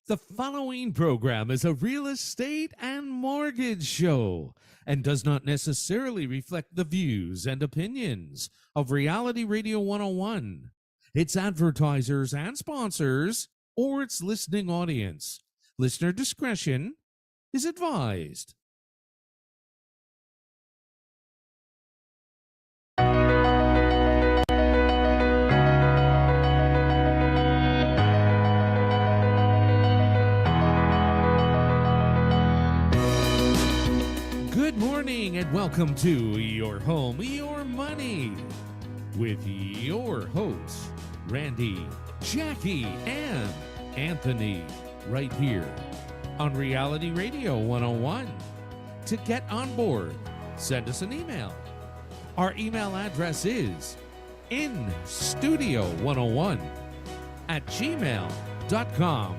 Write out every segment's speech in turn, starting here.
The following program is a real estate and mortgage show and does not necessarily reflect the views and opinions of Reality Radio 101, its advertisers and sponsors, or its listening audience. Listener discretion is advised. Good morning and welcome to Your Home, Your Money with your hosts, Randy, Jackie, and Anthony, right here on Reality Radio 101. To get on board, send us an email. Our email address is instudio101@gmail.com.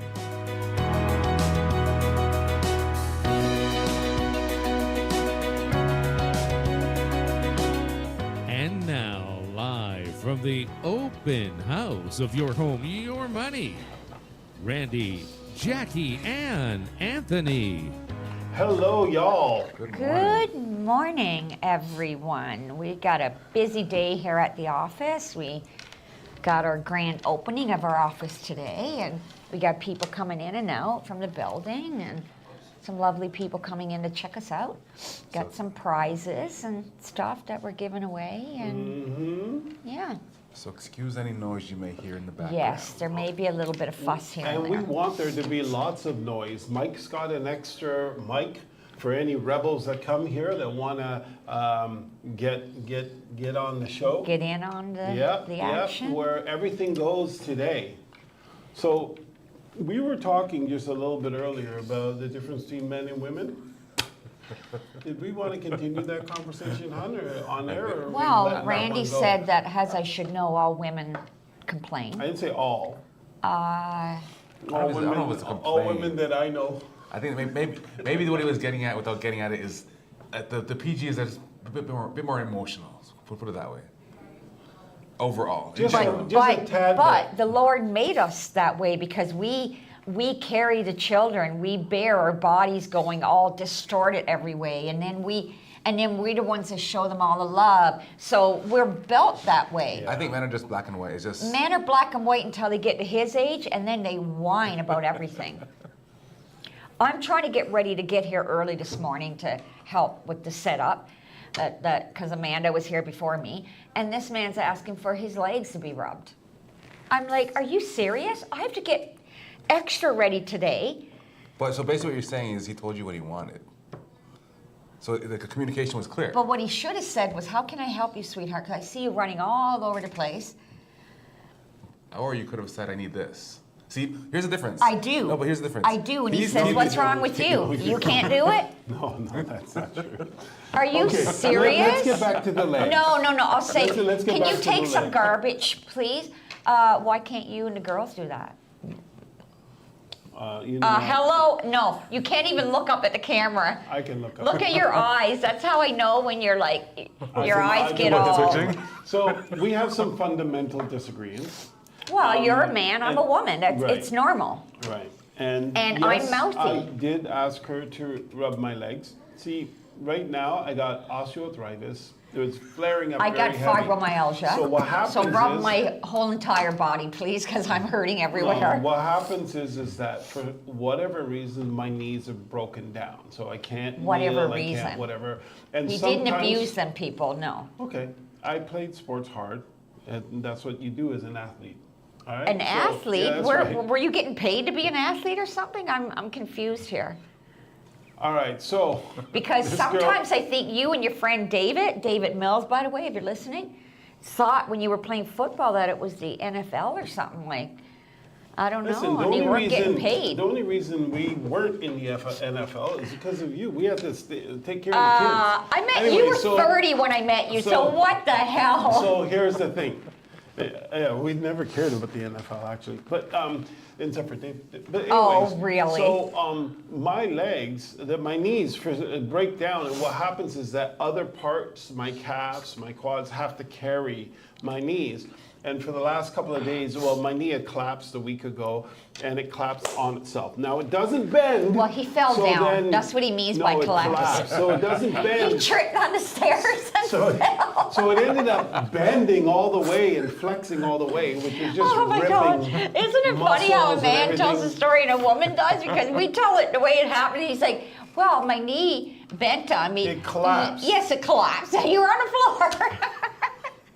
And now, live from the open house of Your Home, Your Money, Randy, Jackie, and Anthony. Hello, y'all. Good morning, everyone. We got a busy day here at the office. We got our grand opening of our office today, and we got people coming in and out from the building, and some lovely people coming in to check us out. Got some prizes and stuff that we're giving away, and yeah. So excuse any noise you may hear in the background. Yes, there may be a little bit of fuss here And and we there. want there to be lots of noise. Mike's got an extra mic for any rebels that come here that want to get on the show. Get in on the action. Where everything goes today. So we were talking just a little bit earlier about the difference between men and women. Did we want to continue that conversation on air? Or we let Well, that Randy one go? said that, as I should know, all women complain. I didn't say all. Uh, don't know if it's a All complaint. women that I know. I think maybe what he was getting at without getting at it is the PG is that it's a bit more emotional. So put it that way. Overall, in Just general. a tad but bit. the Lord made us that way because we carry the children. We bear our bodies going all distorted every way, and then we're the ones that show them all the love. So we're built that way. I think men are just black and white. It's just Men are black and white until they get to his age, and then they whine about everything. I'm trying to get ready to get here early this morning to help with the setup, because Amanda was here before me, and this man's asking for his legs to be rubbed. I'm like, are you serious? I have to get extra ready today. But so basically what you're saying is he told you what he wanted. So the communication was clear. But what he should have said was, how can I help you, sweetheart? Because I see you running all over the place. Or you could have said, I need this. See, here's the difference. I do. No, but here's the difference. I do, and he says, what's wrong with you? You can't do it? No, that's not true. Are you Okay, serious? Let's get back to the legs. No, I'll say, Let's get can back you to take the some leg. garbage, please? Why can't you and the girls do that? Hello? No, you can't even look up at the camera. I can look up. Look at your eyes. That's how I know when you're like, your I eyes can get look at all... switching. So we have some fundamental disagreements. Well, you're a man, I'm a woman. right. It's normal. Right. And And I'm yes, mouthy. I did ask her to rub my legs. See, right now I got osteoarthritis. It was flaring up I very got heavy. fibromyalgia. So what happens So rub is, my whole entire body, please, because I'm hurting no, everywhere. what happens is that for whatever reason my knees have broken down. So I can't Whatever kneel, I reason. can't whatever. And He didn't sometimes- abuse them, people, no. Okay. I played sports hard, and that's what you do as an athlete. All right? An So, athlete? yeah, that's were, right. were you getting paid to be an athlete or something? I'm confused here. All right, so Because this girl- sometimes I think you and your friend David Mills, by the way, if you're listening, thought when you were playing football that it was the NFL or something like, I don't Listen, know, and you weren't getting paid. The only reason we weren't in the NFL is because of you. We had to take care of the kids. I met Anyway, you were so- 30 when I met you, so what the hell? So here's the thing. Yeah, we never cared about the NFL actually, but except for Dave. But anyways, Oh, really? So my legs, my knees break down, and what happens is that other parts, my calves, my quads, have to carry my knees. And for the last couple of days, well, my knee had collapsed a week ago, and it collapsed on itself. Now, it doesn't bend. Well, he fell so down. then- That's what he means no, by it collapse. So it doesn't He bend. tripped on the stairs and fell. So it ended up bending all the way and flexing all the way, which is just Oh my ripping God. Isn't it funny how a muscles and man tells a everything. story and a woman does? Because we tell it the way it happened. He's like, well, my knee bent on me. It collapsed. Yes, it collapsed. You were on the floor.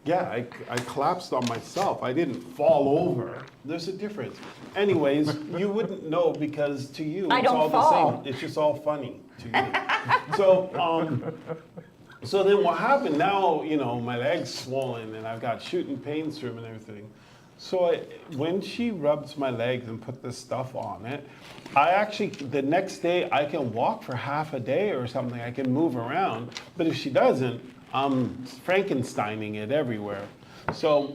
Yeah, I collapsed on myself. I didn't fall over. There's a difference. Anyways, you wouldn't know because to you I it's don't all fall. the same. It's just all funny to you. So then what happened now, my leg's swollen and I've got shooting pains through them and everything. So when she rubs my legs and put this stuff on it, I actually, the next day I can walk for half a day or something. I can move around. But if she doesn't, I'm Frankensteining it everywhere. So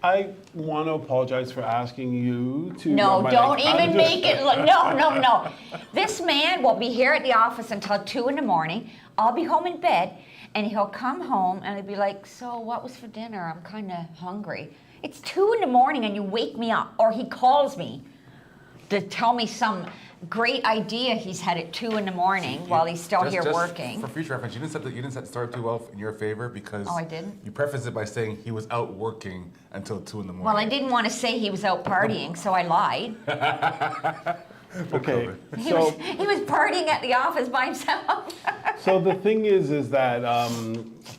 I want to apologize for asking you to. No, rub my don't legs. I'm even just- make it look. No. This man will be here at the office until 2 in the morning. I'll be home in bed, and he'll come home and he'll be like, so what was for dinner? I'm kind of hungry. It's 2 in the morning and you wake me up, or he calls me to tell me some great idea he's had at 2 in the morning while he's still here working. For future reference, you didn't set the story up too well in your favor because Oh, I didn't? you prefaced it by saying he was out working until 2 in the morning. Well, I didn't want to say he was out partying, so I lied. Okay. He So. was partying at the office by himself. So the thing is that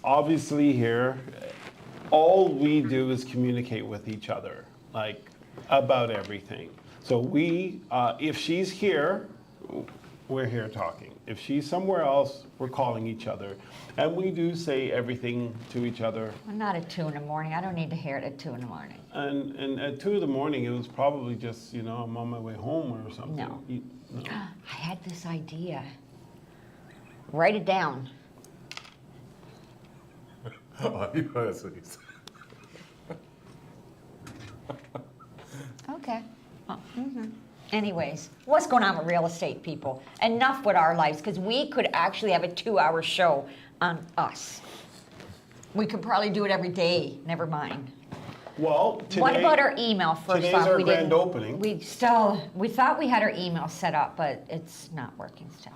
obviously here, all we do is communicate with each other, like about everything. So if she's here, we're here talking. If she's somewhere else, we're calling each other. And we do say everything to each other. Well, not at 2 in the morning. I don't need to hear it at 2 in the morning. And at 2 in the morning, it was probably just, I'm on my way home or something. No. No. I had this idea. Write it down. Oh, that's what he said. Okay. Anyways, what's going on with real estate, people? Enough with our lives, because we could actually have a 2-hour show on us. We could probably do it every day. Never mind. Well, today, What about our email first today's off? our We grand didn't- opening. We thought we had our email set up, but it's not working still.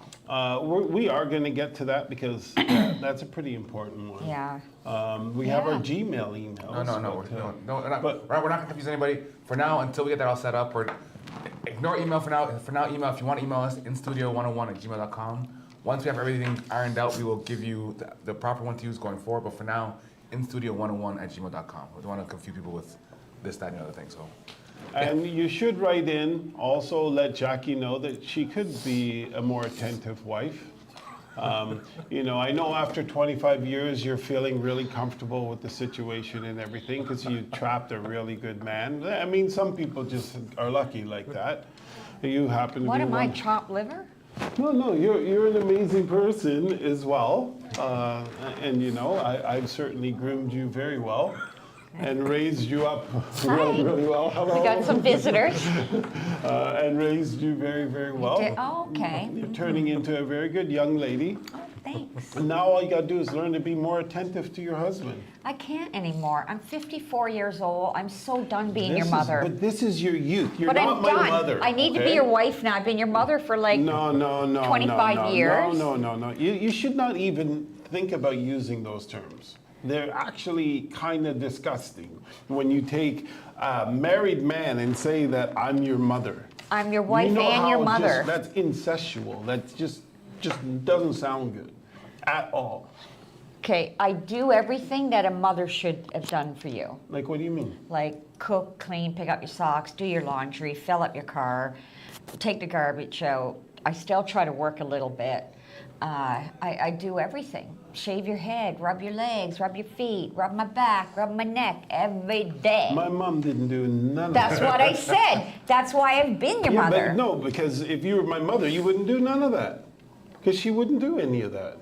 we are going to get to that because that's a pretty important one. Yeah. We have our Yeah. Gmail emails. No, we're not But- going to confuse anybody. For now, until we get that all set up, ignore email for now. For now, email, if you want to email us, instudio101@gmail.com. Once we have everything ironed out, we will give you the proper one to use going forward. But for now, instudio101@gmail.com. We don't want to confuse people with this, that, and the other thing. So, And you should write in, also let Jackie know that she could be a more attentive wife. I know after 25 years you're feeling really comfortable with the situation and everything because you trapped a really good man. I mean, some people just are lucky like that. You happen to What be am one. I, chopped liver? No, you're an amazing person as well. And I've certainly groomed you very well and raised you up really, really well. Hello. We got some visitors. And raised you very, very well. Oh, okay. You're turning into a very good young lady. Oh, thanks. And now all you got to do is learn to be more attentive to your husband. I can't anymore. I'm 54 years old. I'm so done being your This is- mother. But this is your youth. You're But not I'm my done. mother. I need to be okay? your wife now. I've been your mother for like No, 25 years. No. You should not even think about using those terms. They're actually kind of disgusting when you take a married man and say that I'm your mother. I'm your wife and how your mother. that's incestual. That's just doesn't sound good at all. Okay, I do everything that a mother should have done for you. Like, what do you mean? Like cook, clean, pick up your socks, do your laundry, fill up your car, take the garbage out. I still try to work a little bit. I do everything. Shave your head, rub your legs, rub your feet, rub my back, rub my neck every day. My mom didn't do none of That's that. what I said. That's why I've been your Yeah, mother. but no, because if you were my mother, you wouldn't do none of that. Because she wouldn't do any of that.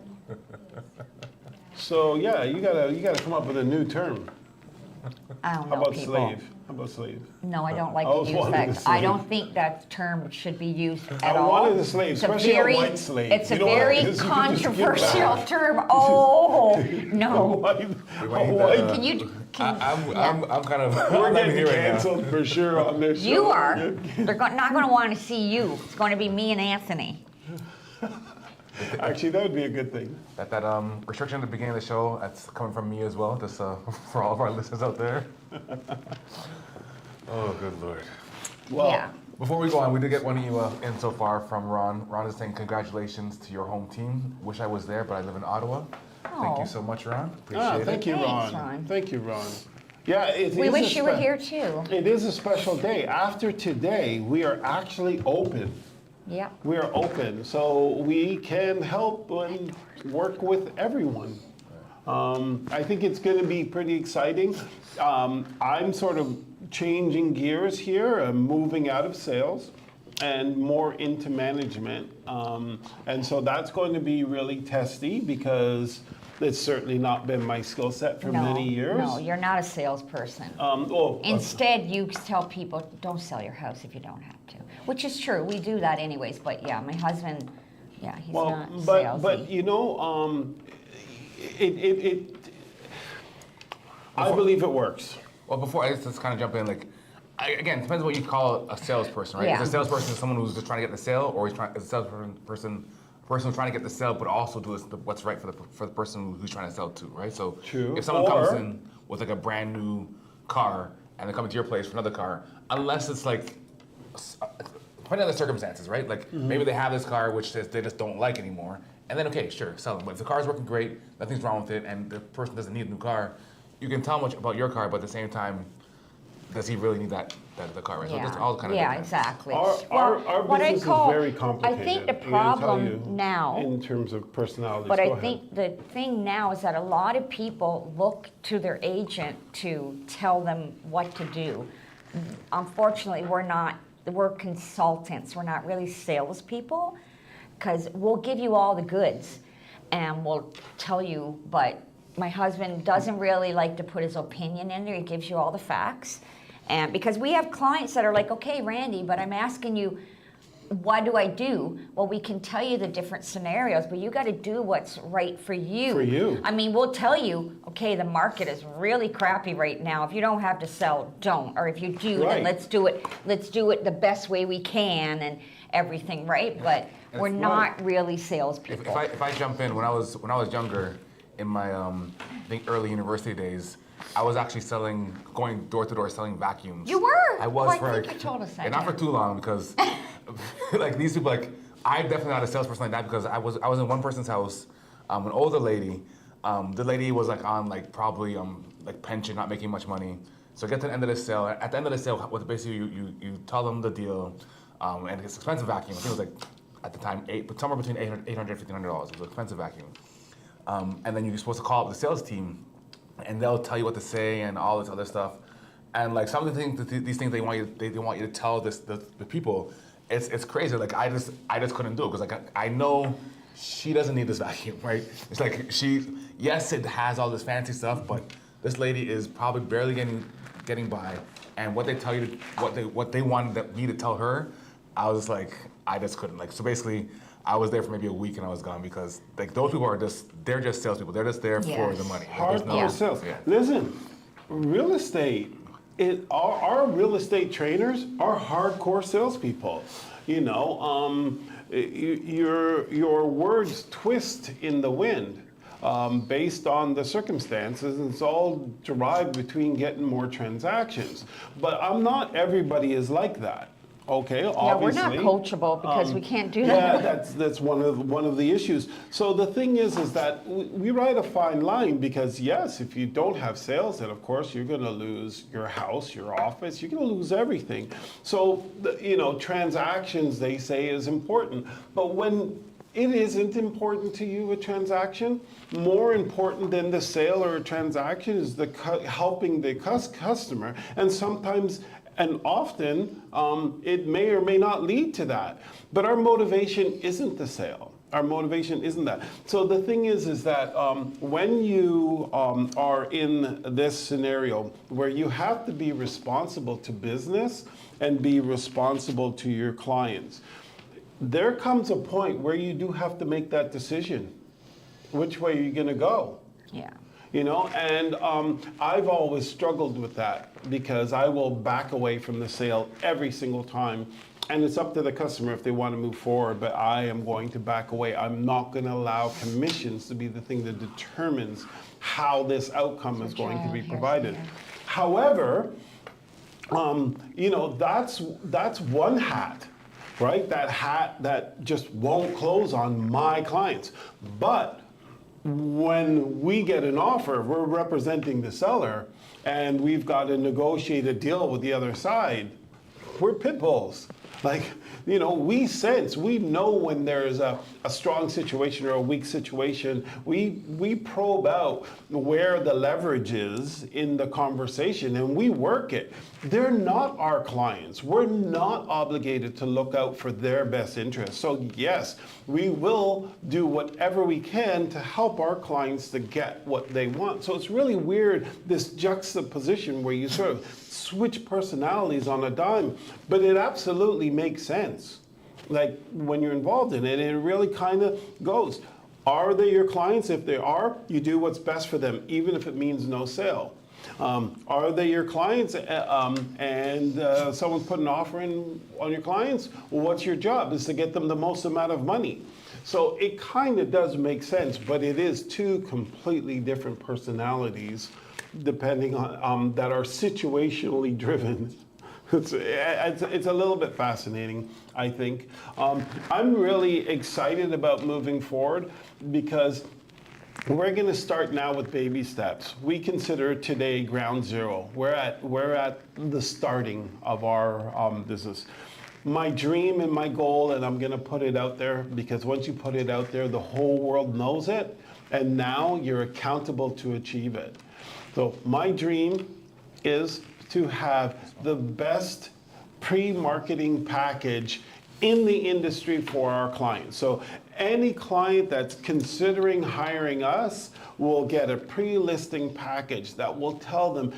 So yeah, you gotta come up with a new term. I don't How know about people. slave? How about slave? No, I don't like I to was use wanting that. to I say. don't think that term should be used at I all. wanted a slave, It's a especially very, a white slave. It's a You know what? very 'Cause you can just give controversial back. term. Oh, A no. white, We a might need white. to- Can you, can, I'm kind of. We're I'm not getting here right now. canceled for sure on this show. you are. They're not going to want to see you. It's going to be me and Anthony. Actually, that would be a good thing. That restriction at the beginning of the show, that's coming from me as well, just for all of our listeners out there. Oh, good Lord. Well, Yeah. Before we go on, we did get one email in so far from Ron. Ron is saying congratulations to your home team. Wish I was there, but I live in Ottawa. Thank Oh. you so much, Ron. Appreciate thank you, Thanks, Ron. Ron. Thank you, Ron. Yeah, it We is wish a you were here too. It is a special day. After today, we are actually open. Yeah. We are open, so we can help and work with everyone. I think it's going to be pretty exciting. I'm sort of changing gears here. I'm moving out of sales and more into management. And so that's going to be really testy because it's certainly not been my skill set for many years. No, you're not a salesperson. Instead, you tell people, don't sell your house if you don't have to, which is true. We do that anyways. But yeah, my husband, yeah, he's not salesy. but you know, I believe it works. Well, before I just kind of jump in, like, again, it depends what you call a salesperson, right? Yeah. Is a salesperson someone who's just trying to get the sale, or is a salesperson person who's trying to get the sale, but also do what's right for the person who's trying to sell to, right? So True. if someone comes Or- in with like a brand new car and they come to your place for another car, unless it's like, depending on the circumstances, right? Like maybe they have this car which they just don't like anymore, and then okay, sure, sell them. But if the car's working great, nothing's wrong with it, and the person doesn't need a new car, you can tell much about your car, but at the same time, does he really need the car, right? So it's all kind of yeah, different. exactly. Our what I business call- is very complicated. I think the I'm gonna tell you, problem now, in terms of personalities, but go I ahead. think the thing now is that a lot of people look to their agent to tell them what to do. Unfortunately, we're consultants. We're not really salespeople, because we'll give you all the goods and we'll tell you, but my husband doesn't really like to put his opinion in there. He gives you all the facts. And because we have clients that are like, okay, Randy, but I'm asking you, what do I do? Well, we can tell you the different scenarios, but you got to do what's right for you. For you. I mean, we'll tell you, okay, the market is really crappy right now. If you don't have to sell, don't. Or if you do, Right. then let's do it the best way we can and everything, right? But we're not really salespeople. If I jump in, when I was younger, in my I think early university days, I was actually going door to door selling vacuums. You were? I was Oh, I for think like, you told us that, and not yeah. for too long because like these people, like I'm definitely not a salesperson like that because I was in one person's house, an older lady. The lady was like on like probably like pension, not making much money. So I get to the end of the sale. At the end of the sale, what basically you tell them the deal, and it's expensive vacuum. I think it was like at the time but somewhere between $800 $1,500. It was an expensive vacuum. And then you're supposed to call up the sales team, and they'll tell you what to say and all this other stuff. And like some of the things, these things they want you to tell the people, it's crazy. Like I just couldn't do it because like I know she doesn't need this vacuum, right? It's like yes, it has all this fancy stuff, but this lady is probably barely getting by. And what they tell you, what they wanted me to tell her, I was like, I just couldn't. Like so basically, I was there for maybe a week and I was gone because like those people they're just salespeople. They're just there for Yes. the money. Like, there's Hardcore sales. Yeah. Listen, real estate. Our real estate trainers are hardcore salespeople. You know, your words twist in the wind based on the circumstances. It's all derived between getting more transactions. But everybody is like that. Okay, Yeah, obviously. we're not coachable because we can't do Yeah, that. that's one of the issues. So the thing is that we ride a fine line because yes, if you don't have sales, then of course you're going to lose your house, your office, you're going to lose everything. So transactions they say is important, but when it isn't important to you, a transaction, more important than the sale or a transaction is helping the customer, and sometimes. And often, it may or may not lead to that. But our motivation isn't the sale. Our motivation isn't that. So the thing is that when you are in this scenario where you have to be responsible to business and be responsible to your clients, there comes a point where you do have to make that decision. Which way are you going to go? Yeah. You know, and I've always struggled with that because I will back away from the sale every single time. And it's up to the customer if they want to move forward, but I am going to back away. I'm not going to allow commissions to be the thing that determines how this outcome is going to be provided. However, you know, that's one hat, right? That hat that just won't close on my clients. But when we get an offer, we're representing the seller, and we've got to negotiate a deal with the other side. We're pit bulls. Like, you know, we sense, we know when there's a strong situation or a weak situation. We probe out where the leverage is in the conversation and we work it. They're not our clients. We're not obligated to look out for their best interests. So yes, we will do whatever we can to help our clients to get what they want. So it's really weird, this juxtaposition where you sort of switch personalities on a dime, but it absolutely makes sense. Like when you're involved in it, it really kind of goes. Are they your clients? If they are, you do what's best for them, even if it means no sale. Are they your clients and someone's put an offer in on your clients? Well, what's your job? Is to get them the most amount of money. So it kind of does make sense, but it is two completely different personalities depending on that are situationally driven. It's a little bit fascinating, I think. I'm really excited about moving forward because we're going to start now with baby steps. We consider today ground zero. We're at the starting of our business. My dream and my goal, and I'm going to put it out there because once you put it out there, the whole world knows it, and now you're accountable to achieve it. So my dream is to have the best pre-marketing package in the industry for our clients. So any client that's considering hiring us will get a pre-listing package that will tell them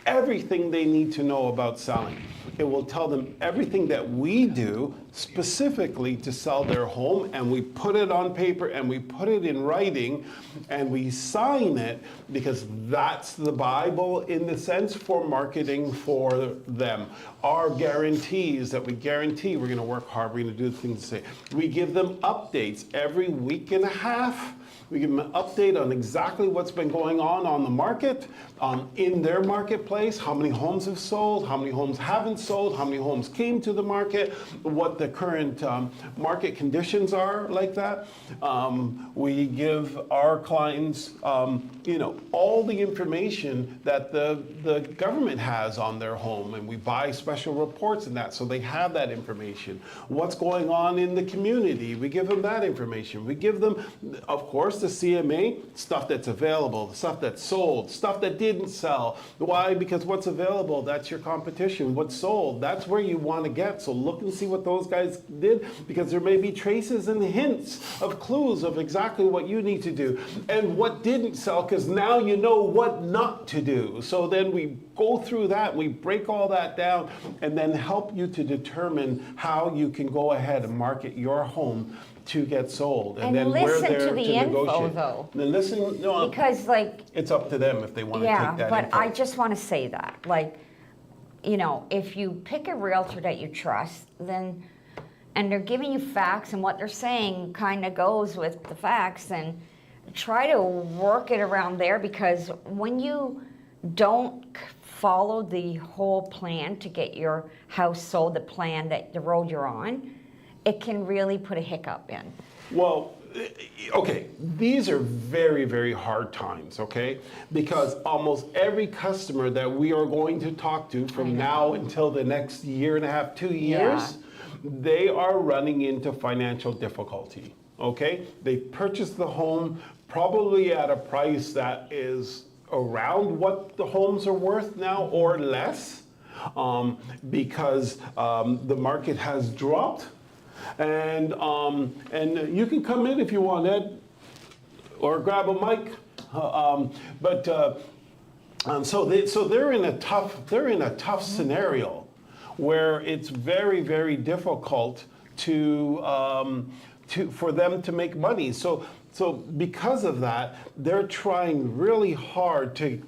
everything they need to know about selling. It will tell them everything that we do specifically to sell their home, and we put it on paper and we put it in writing and we sign it because that's the Bible in the sense for marketing for them. Our guarantees that we guarantee we're going to work hard, we're going to do the things to say. We give them updates every week and a half. We give them an update on exactly what's been going on the market, in their marketplace, how many homes have sold, how many homes haven't sold, how many homes came to the market, what the current market conditions are like that. We give our clients, you know, all the information that the government has on their home, and we buy special reports and that, so they have that information. What's going on in the community, we give them that information. We give them, of course, the CMA, stuff that's available, stuff that's sold, stuff that didn't sell. Why? Because what's available, that's your competition. What's sold, that's where you want to get. So look and see what those guys did, because there may be traces and hints of clues of exactly what you need to do and what didn't sell, because now you know what not to do. So then we go through that, we break all that down, and then help you to determine how you can go ahead and market your home to get sold, and then we're listen there to the to info, negotiate. though. Then listen, no, Because, like, it's up to them if they want to yeah, take that but info. I just want to say that, like, you know, if you pick a realtor that you trust, then, and they're giving you facts and what they're saying kind of goes with the facts, and try to work it around there, because when you don't follow the whole plan to get your house sold, the plan, that the road you're on, it can really put a hiccup in. Well, okay, these are very, very hard times, okay? Because almost every customer that we are going to talk to from now until the next year and a half, 2 years, they are running into financial difficulty, okay? They purchased the home probably at a price that is around what the homes are worth now or less, because the market has dropped. And you can come in if you want, Ed, or grab a mic. So they're in a tough scenario where it's very, very difficult for them to make money. So because of that, they're trying really hard to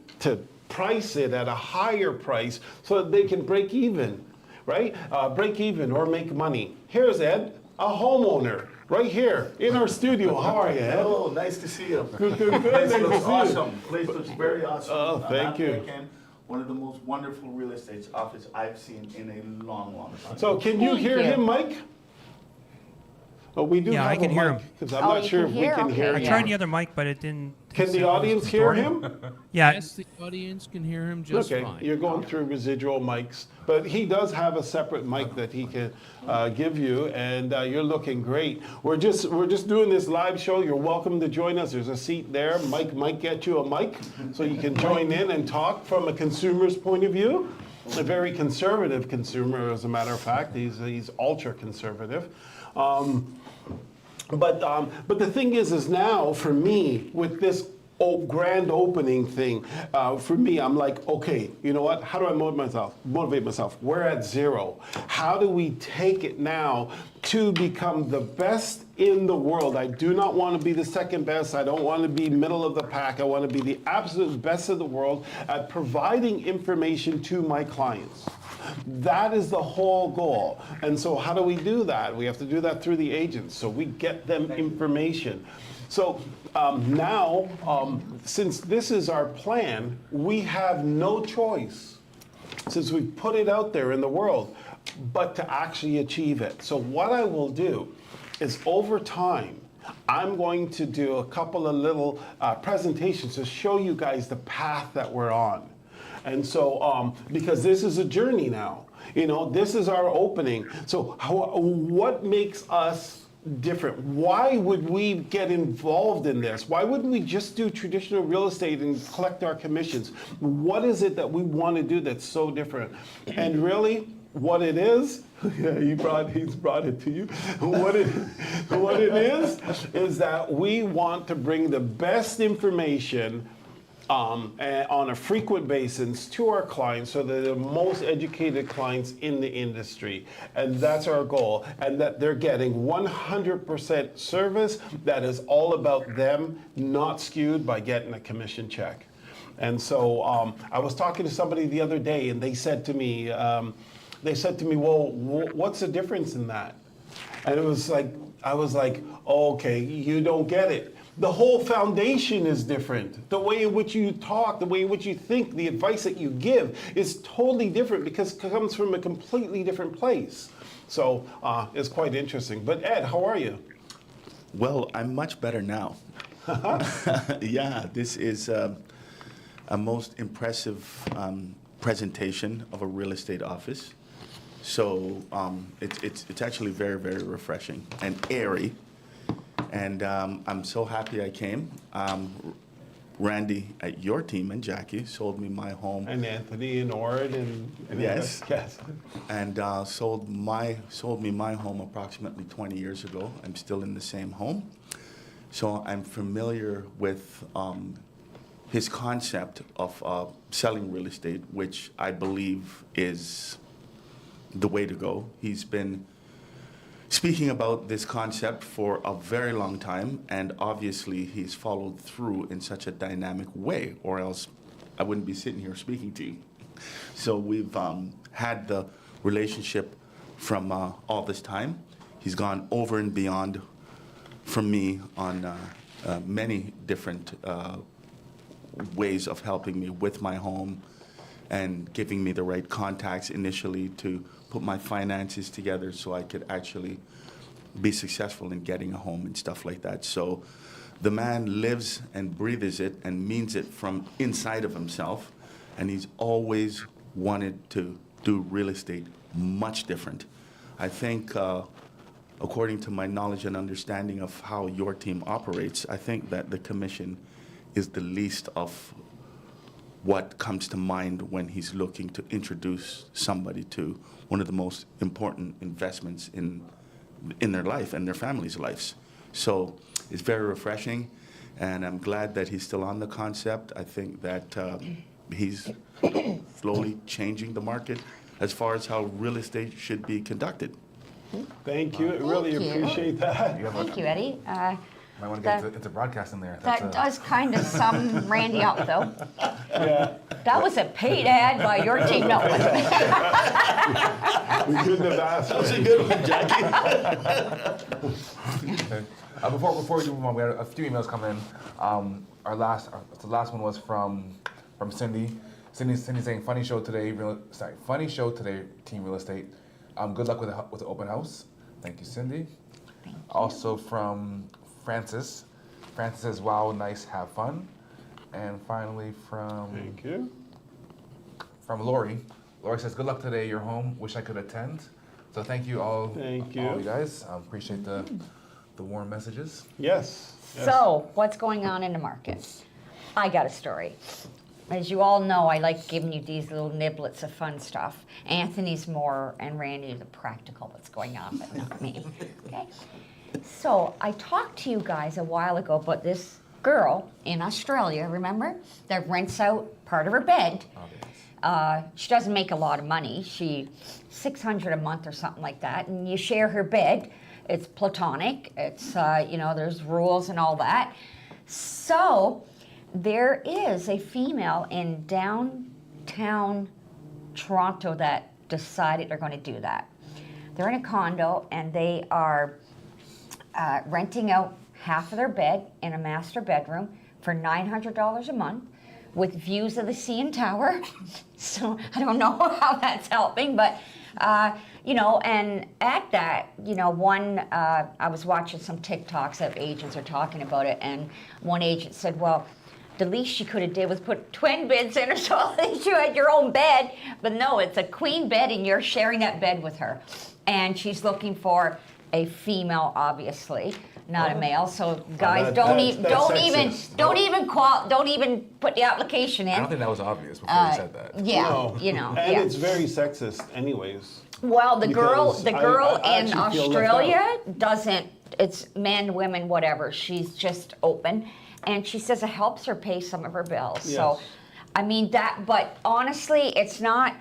price it at a higher price so that they can break even, right? Break even or make money. Here's Ed, a homeowner, right here in our studio. How are you, Ed? Hello, nice to see you. Good, good, good. Place Nice to looks see you. awesome. Place looks very awesome. Oh, thank you. Again, one of the most wonderful real estate office I've seen in a long, long time. So can you Thank hear you. him, Mike? Oh, we do Yeah, have I can a hear mic, him. because I'm Oh, not you sure can if we hear? can Okay, hear I yeah. tried him. the other mic, but it didn't. Can say the it was audience hear distorted. him? Yeah, Yes, the audience can hear him just Okay, fine. you're going through residual mics, but he does have a separate mic that he can give you, and you're looking great. We're just doing this live show. You're welcome to join us. There's a seat there. Mike might get you a mic, so you can join in and talk from a consumer's point of view. A very conservative consumer, as a matter of fact. He's ultra conservative. But the thing is now for me with this grand opening thing, for me, I'm like, okay, you know what? How do I motivate myself? We're at zero. How do we take it now to become the best in the world? I do not want to be the second best. I don't want to be middle of the pack. I want to be the absolute best of the world at providing information to my clients. That is the whole goal. And so how do we do that? We have to do that through the agents. So we get them information. So now, since this is our plan, we have no choice, since we put it out there in the world, but to actually achieve it. So what I will do is over time, I'm going to do a couple of little presentations to show you guys the path that we're on. And so, because this is a journey now, you know, this is our opening. So what makes us different? Why would we get involved in this? Why wouldn't we just do traditional real estate and collect our commissions? What is it that we want to do that's so different? And really, what it is, yeah, he's brought it to you. What it is that we want to bring the best information on a frequent basis to our clients so they're the most educated clients in the industry. And that's our goal. And that they're getting 100% service that is all about them, not skewed by getting a commission check. And so I was talking to somebody the other day and they said to me, well, what's the difference in that? And it was like, I was like, oh, okay, you don't get it. The whole foundation is different. The way in which you talk, the way in which you think, the advice that you give is totally different because it comes from a completely different place. So it's quite interesting. But Ed, how are you? Well, I'm much better now. Yeah, this is a most impressive presentation of a real estate office. So it's actually very, very refreshing and airy. And I'm so happy I came. Randy at your team and Jackie sold me my home. And Anthony and Ord and Yes. yes. And sold me my home approximately 20 years ago. I'm still in the same home. So I'm familiar with his concept of selling real estate, which I believe is the way to go. He's been speaking about this concept for a very long time, and obviously he's followed through in such a dynamic way, or else I wouldn't be sitting here speaking to you. So we've had the relationship from all this time. He's gone over and beyond from me on many different ways of helping me with my home and giving me the right contacts initially to put my finances together so I could actually be successful in getting a home and stuff like that. So the man lives and breathes it and means it from inside of himself, and he's always wanted to do real estate much different. I think, according to my knowledge and understanding of how your team operates, I think that the commission is the least of what comes to mind when he's looking to introduce somebody to one of the most important investments in in their life and their families' lives. So it's very refreshing, and I'm glad that he's still on the concept. I think that he's slowly changing the market as far as how real estate should be conducted. Thank you. I really you. appreciate that. Thank you, Eddie. Might want to get into broadcasting there. That does kind of sum Randy up, though. Yeah, That was a paid ad by your team. No, it wasn't. we couldn't have asked. That was a good one, Jackie. Before we move on, we had a few emails come in. The last one was from Cindy. Cindy's saying, funny show today, team real estate. Good luck with the open house. Thank you, Cindy. Thank you. Also from Francis. Francis says, wow, nice, have fun. And finally Thank you. from Lori. Lori says, good luck today, you're home, wish I could attend. So thank you all. Thank All you. you guys. Appreciate the warm messages. Yes. Yes. So, what's going on in the market? I got a story. As you all know, I like giving you these little niblets of fun stuff. Anthony's more, and Randy the practical what's going on, but not me. Okay? So, I talked to you guys a while ago about this girl in Australia, remember? That rents out part of her bed. She doesn't make a lot of money. She $600 a month or something like that, and you share her bed. It's platonic. It's there's rules and all that. So there is a female in downtown Toronto that decided they're going to do that. They're in a condo and they are renting out half of their bed in a master bedroom for $900 a month, with views of the CN Tower. So I don't know how that's helping, but and at that, I was watching some TikToks of agents are talking about it, and one agent said, well, the least she could have did was put twin beds in her, so at least you had your own bed. But no, it's a queen bed, and you're sharing that bed with her. And she's looking for a female, obviously, not a male. So guys, don't even put the application in. I don't think that was obvious before you said that. And Yeah. it's very sexist, anyways. Well, the girl Because I in actually feel left Australia doesn't. It's men, women, whatever. She's just open, and she says it helps her pay some of her bills. So, Yes. I mean that. But honestly, it's not.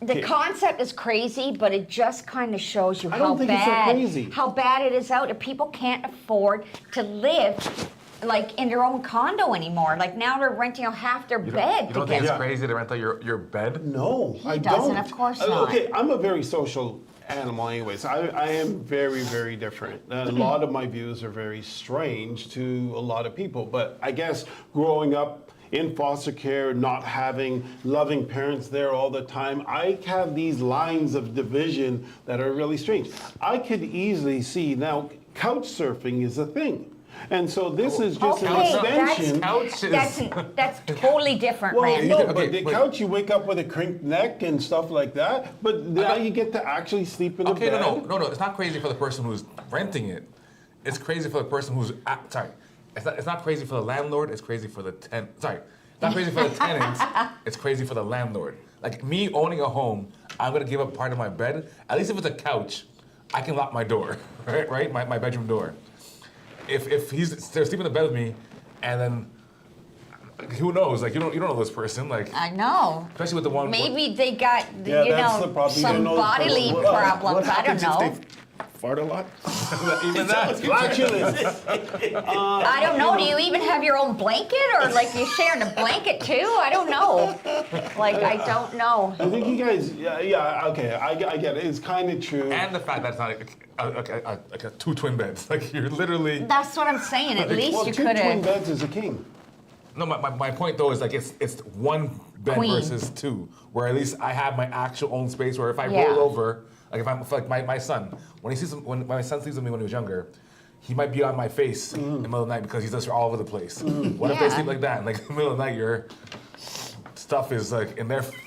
The Okay. concept is crazy, but it just kind of shows you I how don't think it's that bad crazy. how bad it is out there. People can't afford to live like in their own condo anymore. Like now they're renting out half their bed You don't to think get. it's crazy to rent out your bed? No, I doesn't, don't. of course not. Okay, I'm a very social animal anyways. I am very, very different. A lot of my views are very strange to a lot of people, but I guess growing up in foster care, not having loving parents there all the time, I have these lines of division that are really strange. I could easily see now couch surfing is a thing. And so this is just an extension. That's totally different, Well, Randy. no, Okay, but the but- couch, you wake up with a crimped neck and stuff like that. But now you get to actually sleep in a Okay, bed. no. It's not crazy for the person who's renting it. It's crazy for the person who's sorry. It's not crazy for the landlord. It's crazy for the tenant. Sorry, it's not crazy for the tenant. It's crazy for the landlord. Like me owning a home, I'm gonna give up part of my bed. At least if it's a couch, I can lock my door, right? My bedroom door. If they're sleeping in the bed with me, and then who knows? Like you don't know this person. Like I know. especially with the one. Maybe they got Yeah, that's the problem. You some don't know the bodily person. problems. I don't know. Fart a lot? even that. Flatulence. I don't know. Do you even have your own blanket, or like you sharing a blanket too? I don't know. Like I don't know. I think you guys, okay, I get it. It's kind of true. And the fact that it's not like a two twin beds. Like you're literally. That's what I'm saying. At least Well, you two could twin have. beds is a king. No, my point though is like it's one bed Queen. versus two, where at least I have my actual own space. Where if I Yeah. roll over, like if I'm like my son, when my son sleeps with me when he was younger, he might be on my face in the middle of the night because he's just all over the place. What if they Yeah. sleep like that? And like in the middle of the night, your stuff is like in their face.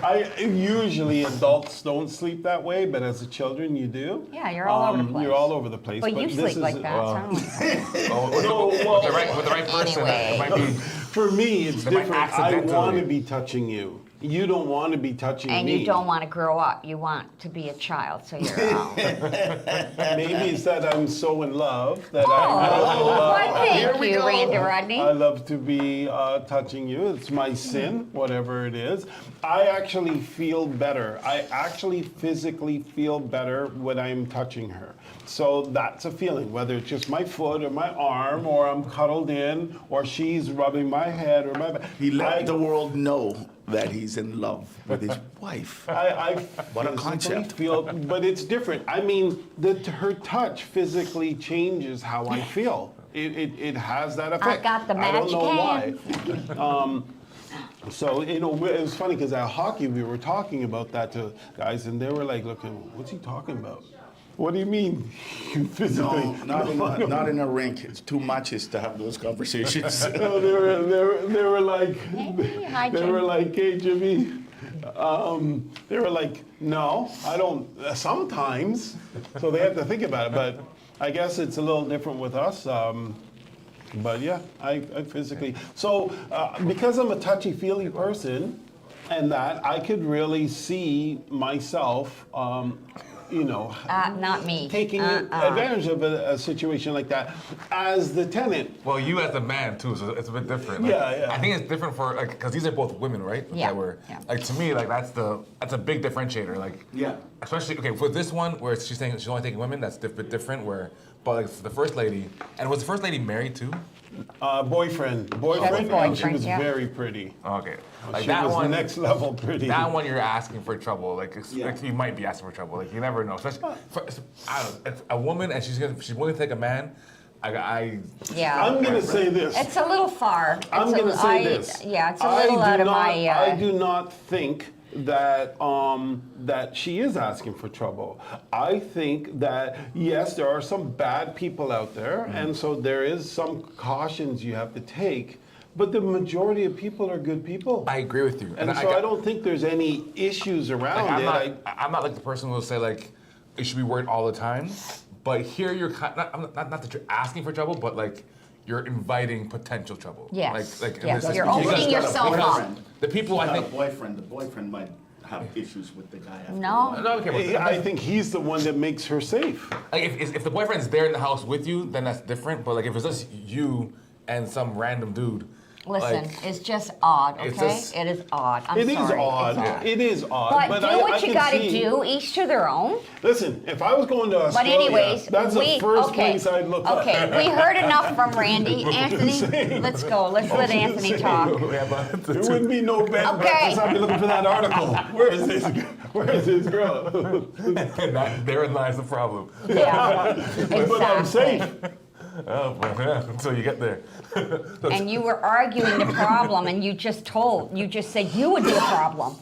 I usually adults don't sleep that way, but as a children you do. Yeah, you're all over the place. You're all over the place. Well, you this sleep is, like that. So I don't know. With the right person, Anyway. it might be. For me, it's They might different. I accidentally. want to be touching you. you don't want to be touching And me. you don't want to grow up. You want to be a child, so you're out. Maybe it's that I'm so in love that Why, Here thank we you, go. Randy Rodney. I love to be touching you. It's my sin, whatever it is. I actually feel better. I actually physically feel better when I'm touching her. So that's a feeling, whether it's just my foot or my arm, or I'm cuddled in, or she's rubbing my head or my back. He let the world know that he's in love with his wife. I What a physically concept. feel, but it's different. I mean, her touch physically changes how I feel. It has that effect. got the I don't know magic why. So, it was funny because at hockey we were talking about that to guys, and they were like, "Looking, what's he talking about? What do you mean physically?" No, not in a rink. It's too much to have those conversations. No, they were like, Hi, they Jim. were like, "Hey, Jimmy." They were like, "No, I don't." Sometimes, so they have to think about it. But I guess it's a little different with us. But yeah, I physically. So because I'm a touchy-feely person, and that I could really see myself. Not me. Taking advantage of a situation like that as the tenant. Well, you as a man too, so it's a bit different. Like, Yeah. I think it's different for like because these are both women, right? Yeah, That were, yeah. Like to me, like that's a big differentiator. Like Yeah. especially okay for this one where she's saying she's only taking women. That's a bit different. Where but like for the first lady, and was the first lady married too? Boyfriend, boyfriend, and she was yeah. very pretty. Okay, like She that was one. next level pretty. That one you're asking for trouble. Like, Yeah. like you might be asking for trouble. Like you never know. Especially for, I don't know, if a woman and she's willing to take a man. Yeah. I'm gonna say this. It's a little far. I'm It's a- gonna say I- this. Yeah, it's a I little do out of not- my. I do not think that that she is asking for trouble. I think that yes, there are some bad people out there, and so there is some cautions you have to take. But the majority of people are good people. I agree with you. and so I don't think there's any issues around it. I'm not like the person who will say like it should be worried all the time. But here you're not that you're asking for trouble, but like you're inviting potential trouble. Yes. Like in Yes, this you're instance. opening He's got a yourself up. boyfriend. The people I He's got think. a boyfriend. The boyfriend might have issues with the guy. After a No. while. No, okay, but I think he's the one that makes her safe. like if the boyfriend's there in the house with you, then that's different. But like if it's just you and some random dude. Listen, like, it's just odd, okay? It's just- It is odd. I'm It is sorry. odd. It's odd. It is odd. But do I what you can gotta see- do, each to their own. Listen, if I was going to But Australia, anyways, that's the first place I'd look up. Okay, we heard enough from Randy. Anthony, let's go. Let's let Anthony talk. Yeah, but There wouldn't be no bed Okay. breakfast. I'd be looking for that article. Where is this girl? therein lies the problem. Yeah, But I'm exactly. safe. Oh, well, yeah, until you get there. And you were arguing the problem, and you just said you would be the problem.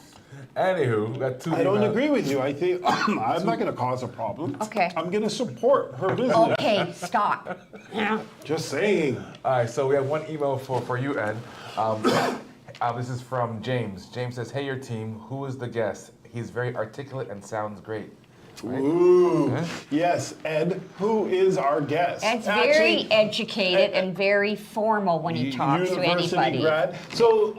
Anywho, we got two. I don't emails. agree with you. I think I'm not going to cause a problem. Okay. I'm going to support her business. Okay, stop. Just saying. All right, so we have one email for you, Ed. This is from James. James says, "Hey, your team. Who is the guest? He's very articulate and sounds great." Ooh. Huh? Yes, Ed, who is our guest? Ed's very educated and very formal when he talks to University anybody. grad. So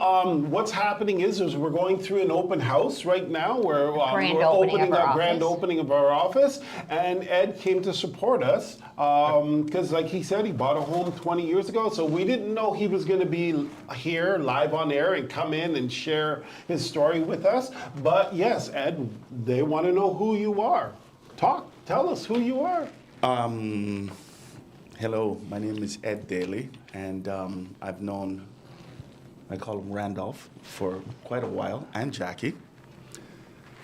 what's happening is we're going through an open house right now where Grand we're opening of opening our a grand office. opening of our office, and Ed came to support us because, like he said, he bought a home 20 years ago. So we didn't know he was going to be here live on air and come in and share his story with us. But yes, Ed, they want to know who you are. Tell us who you are. Hello, my name is Ed Daly, and I've known, I call him Randolph, for quite a while, and Jackie.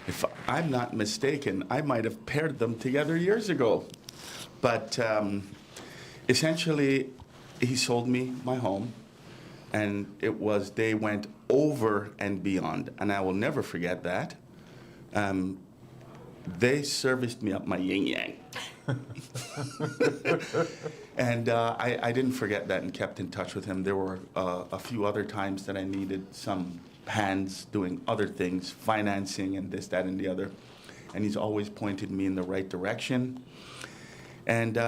If I'm not mistaken, I might have paired them together years ago. But essentially, he sold me my home, and they went over and beyond, and I will never forget that. They serviced me up my yin-yang. And I didn't forget that and kept in touch with him. There were a few other times that I needed some hands doing other things, financing and this, that, and the other. And he's always pointed me in the right direction. And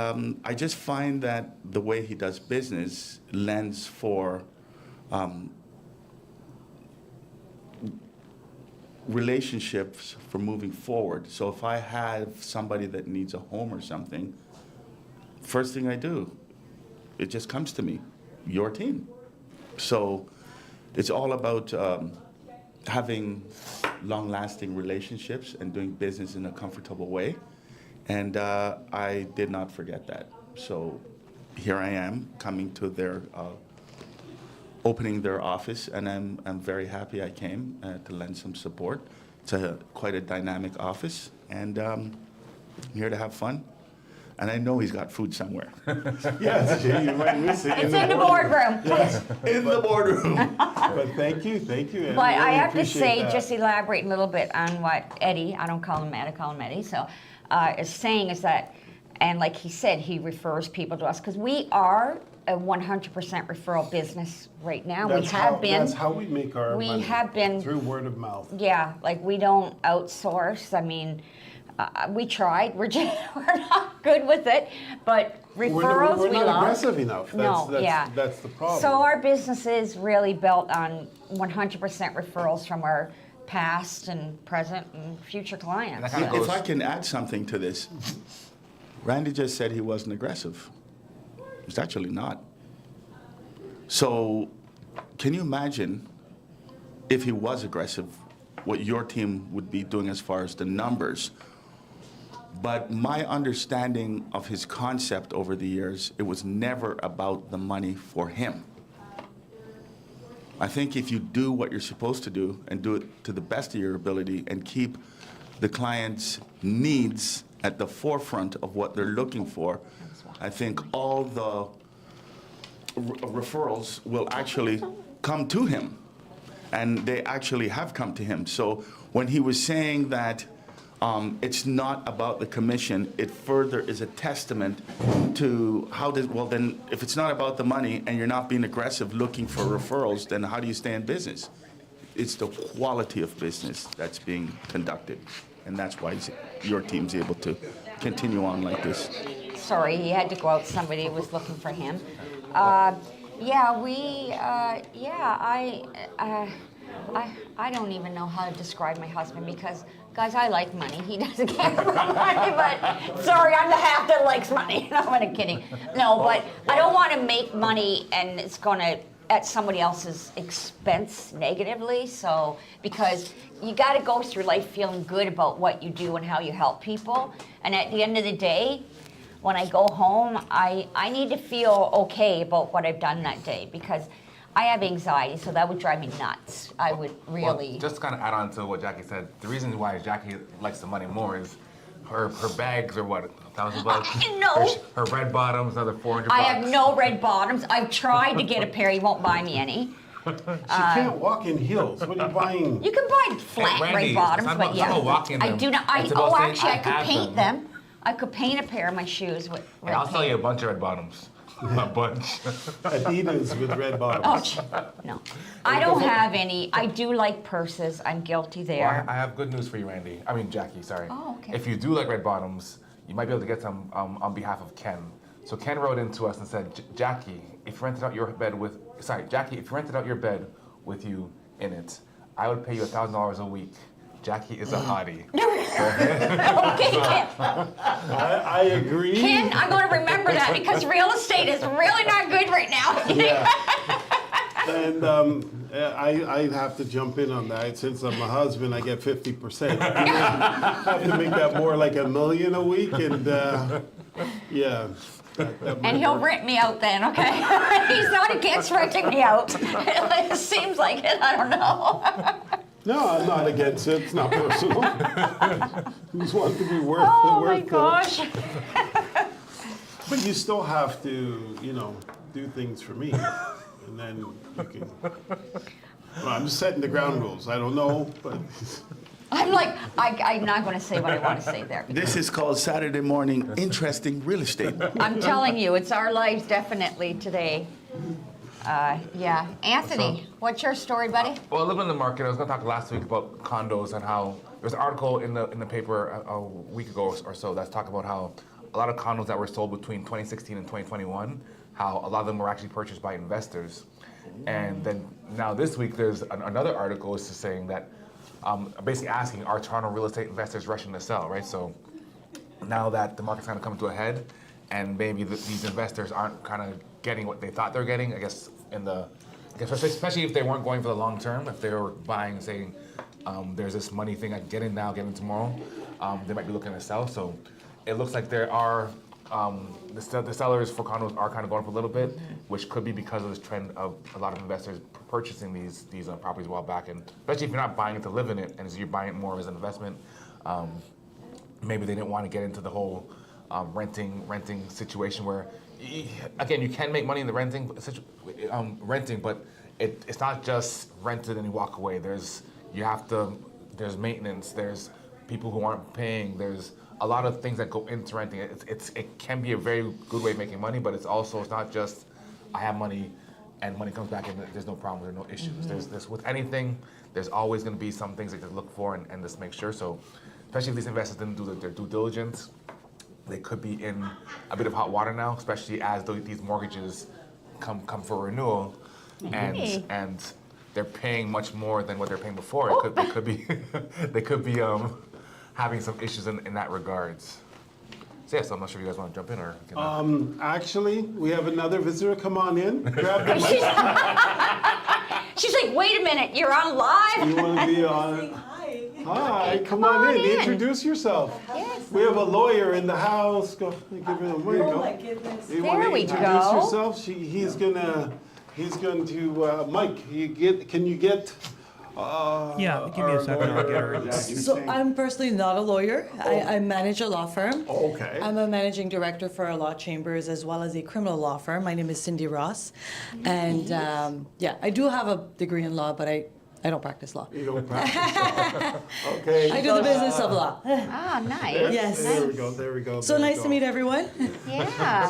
I just find that the way he does business lends for relationships for moving forward. So if I have somebody that needs a home or something, first thing I do, it just comes to me, your team. So it's all about having long-lasting relationships and doing business in a comfortable way. And I did not forget that. So here I am coming to their, opening their office, and I'm very happy I came to lend some support. It's quite a dynamic office, and I'm here to have fun. And I know he's got food somewhere. Yes, Jay, you might miss it. It's in the boardroom. Yes, In the boardroom. but thank you. And But I really have to appreciate say, that. just elaborate a little bit on what Eddie, I don't call him Ed, I call him Eddie, so, is saying is that, and like he said, he refers people to us, because we are a 100% referral business right now. We have been. That's how we make our We money. have been. Through word of mouth. Yeah, like we don't outsource. I mean, we tried. We're not good with it, but referrals we're we not love. aggressive enough. That's the problem. So our business is really built on 100% referrals from our past and present and future clients. Kind of goes- If I can add something to this, Randy just said he wasn't aggressive. He's actually not. So can you imagine if he was aggressive, what your team would be doing as far as the numbers? But my understanding of his concept over the years, it was never about the money for him. I think if you do what you're supposed to do and do it to the best of your ability and keep the client's needs at the forefront of what they're looking for, I think all the referrals will actually come to him. And they actually have come to him. So when he was saying that it's not about the commission, it further is a testament to well then, if it's not about the money and you're not being aggressive looking for referrals, then how do you stay in business? It's the quality of business that's being conducted. And that's why your team's able to continue on like this. Sorry, he had to go out. Somebody was looking for him. I don't even know how to describe my husband because, guys, I like money. He doesn't care about money, but sorry, I'm the half that likes money. No, I'm kidding. No, but I don't want to make money and it's going to at somebody else's expense negatively. So, because you got to go through life feeling good about what you do and how you help people. And at the end of the day, when I go home, I need to feel okay about what I've done that day because I have anxiety, so that would drive me nuts. I would really. Well, just to kind of add on to what Jackie said, the reason why Jackie likes the money more is her bags are what, $1,000? No. Her red bottoms, another $400. I have no red bottoms. I've tried to get a pair. He won't buy me any. She can't walk in heels. What are you buying? You can buy flat Randy, red it's bottoms, not but about- yeah. it's not about walking I them. do not. It's about saying, Actually, I "I could have paint them." them. I could paint a pair of my shoes with And red I'll sell paint. you a bunch of red bottoms. A bunch. Adidas with red Oh, bottoms. no. I don't have any. I do like purses. I'm guilty there. Well, I have good news for you, Randy. I mean, Jackie, sorry. Oh, okay. If you do like red bottoms, you might be able to get some on behalf of Ken. So Ken wrote into us and said, Jackie, if you rented out your bed with, Jackie, if you rented out your bed with you in it, I would pay you $1,000 a week. Jackie is a hottie. Okay, Ken. I agree. Ken, I'm going to remember that because real estate is really not good right now. Yeah. And I have to jump in on that. Since I'm a husband, I get 50%. I have to make that more like $1 million a week, and yeah. that might And he'll work. rent me out then, okay? He's not against renting me out. It seems like it. I don't know. No, I'm not against it. It's not personal. Just want it to be worth Oh the my worth. gosh. But you still have to, do things for me, and then you can. Well, I'm just setting the ground rules. I don't know, but I'm like, I'm not going to say what I want to say there. This is called Saturday Morning Interesting Real Estate. I'm telling you, it's our lives definitely today. Yeah. Anthony, what's your story, buddy? Well, I live in the market. I was going to talk last week about condos and how there was an article in the paper a week ago or so that's talking about how a lot of condos that were sold between 2016 and 2021, how a lot of them were actually purchased by investors. And then now this week there's another article is saying that basically asking, are Toronto real estate investors rushing to sell, right? So now that the market's kind of coming to a head, and maybe these investors aren't kind of getting what they thought they're getting, I guess especially if they weren't going for the long term, if they were buying, saying, there's this money thing I can get in now, get in tomorrow, they might be looking to sell. So it looks like there are, the sellers for condos are kind of going for a little bit, which could be because of this trend of a lot of investors purchasing these properties a while back. And especially if you're not buying it to live in it, and so you're buying it more as an investment, maybe they didn't want to get into the whole renting situation where, again, you can make money in the renting, but it's not just rented and you walk away. There's maintenance, there's people who aren't paying, there's a lot of things that go into renting. It can be a very good way of making money, but it's not just I have money and money comes back and there's no problem, there's no issues. There's with anything, there's always going to be some things that you look for and just make sure. So especially if these investors didn't do their due diligence, they could be in a bit of hot water now, especially as these mortgages come for renewal, and they're paying much more than what they're paying before. They could be having some issues in that regards. So I'm not sure if you guys want to jump in or. Actually, we have another visitor. Come on in. Grab the mic. She's like, wait a minute, you're on live? You want to be on? Hi, come on in. Introduce yourself. Yes. We have a lawyer in the house. Go, give her a mic. Oh my goodness. You There want to we introduce go. yourself? He's going to Mike. Can you get? Yeah, give me a second, I'll get her. So I'm personally not a lawyer. I manage a law firm. Okay. I'm a managing director for a law chambers as well as a criminal law firm. My name is Cindy Ross. And I do have a degree in law, but I don't practice law. You don't practice. Okay. I do the business of law. Ah, nice. Yes. There we go. So nice to meet everyone. Yeah.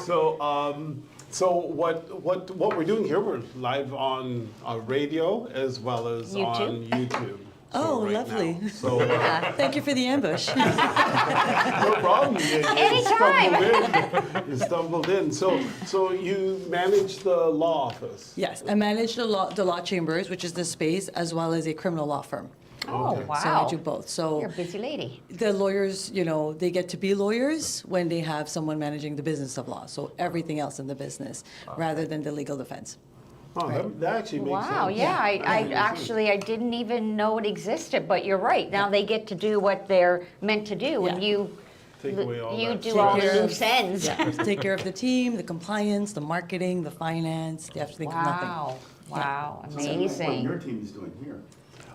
So what we're doing here, we're live on radio as well as on YouTube. Oh, right lovely. now. So Thank you for the ambush. no problem. Anytime. You stumbled in. So you manage the law office. Yes, I manage the law chambers, which is the space, as well as a criminal law firm. Oh, Okay. wow. So I do both. So You're a busy lady. the lawyers, they get to be lawyers when they have someone managing the business of law. So everything else in the business, rather than the legal defense. Oh, that actually makes sense. Wow, yeah, I didn't even know it existed, but you're right. Now they get to do what they're meant to do, and Yeah. you Take away all that do all the stress. loose ends. Yeah, take care of the team, the compliance, the marketing, the finance. They have to think of nothing. Wow, What your amazing. team is doing here.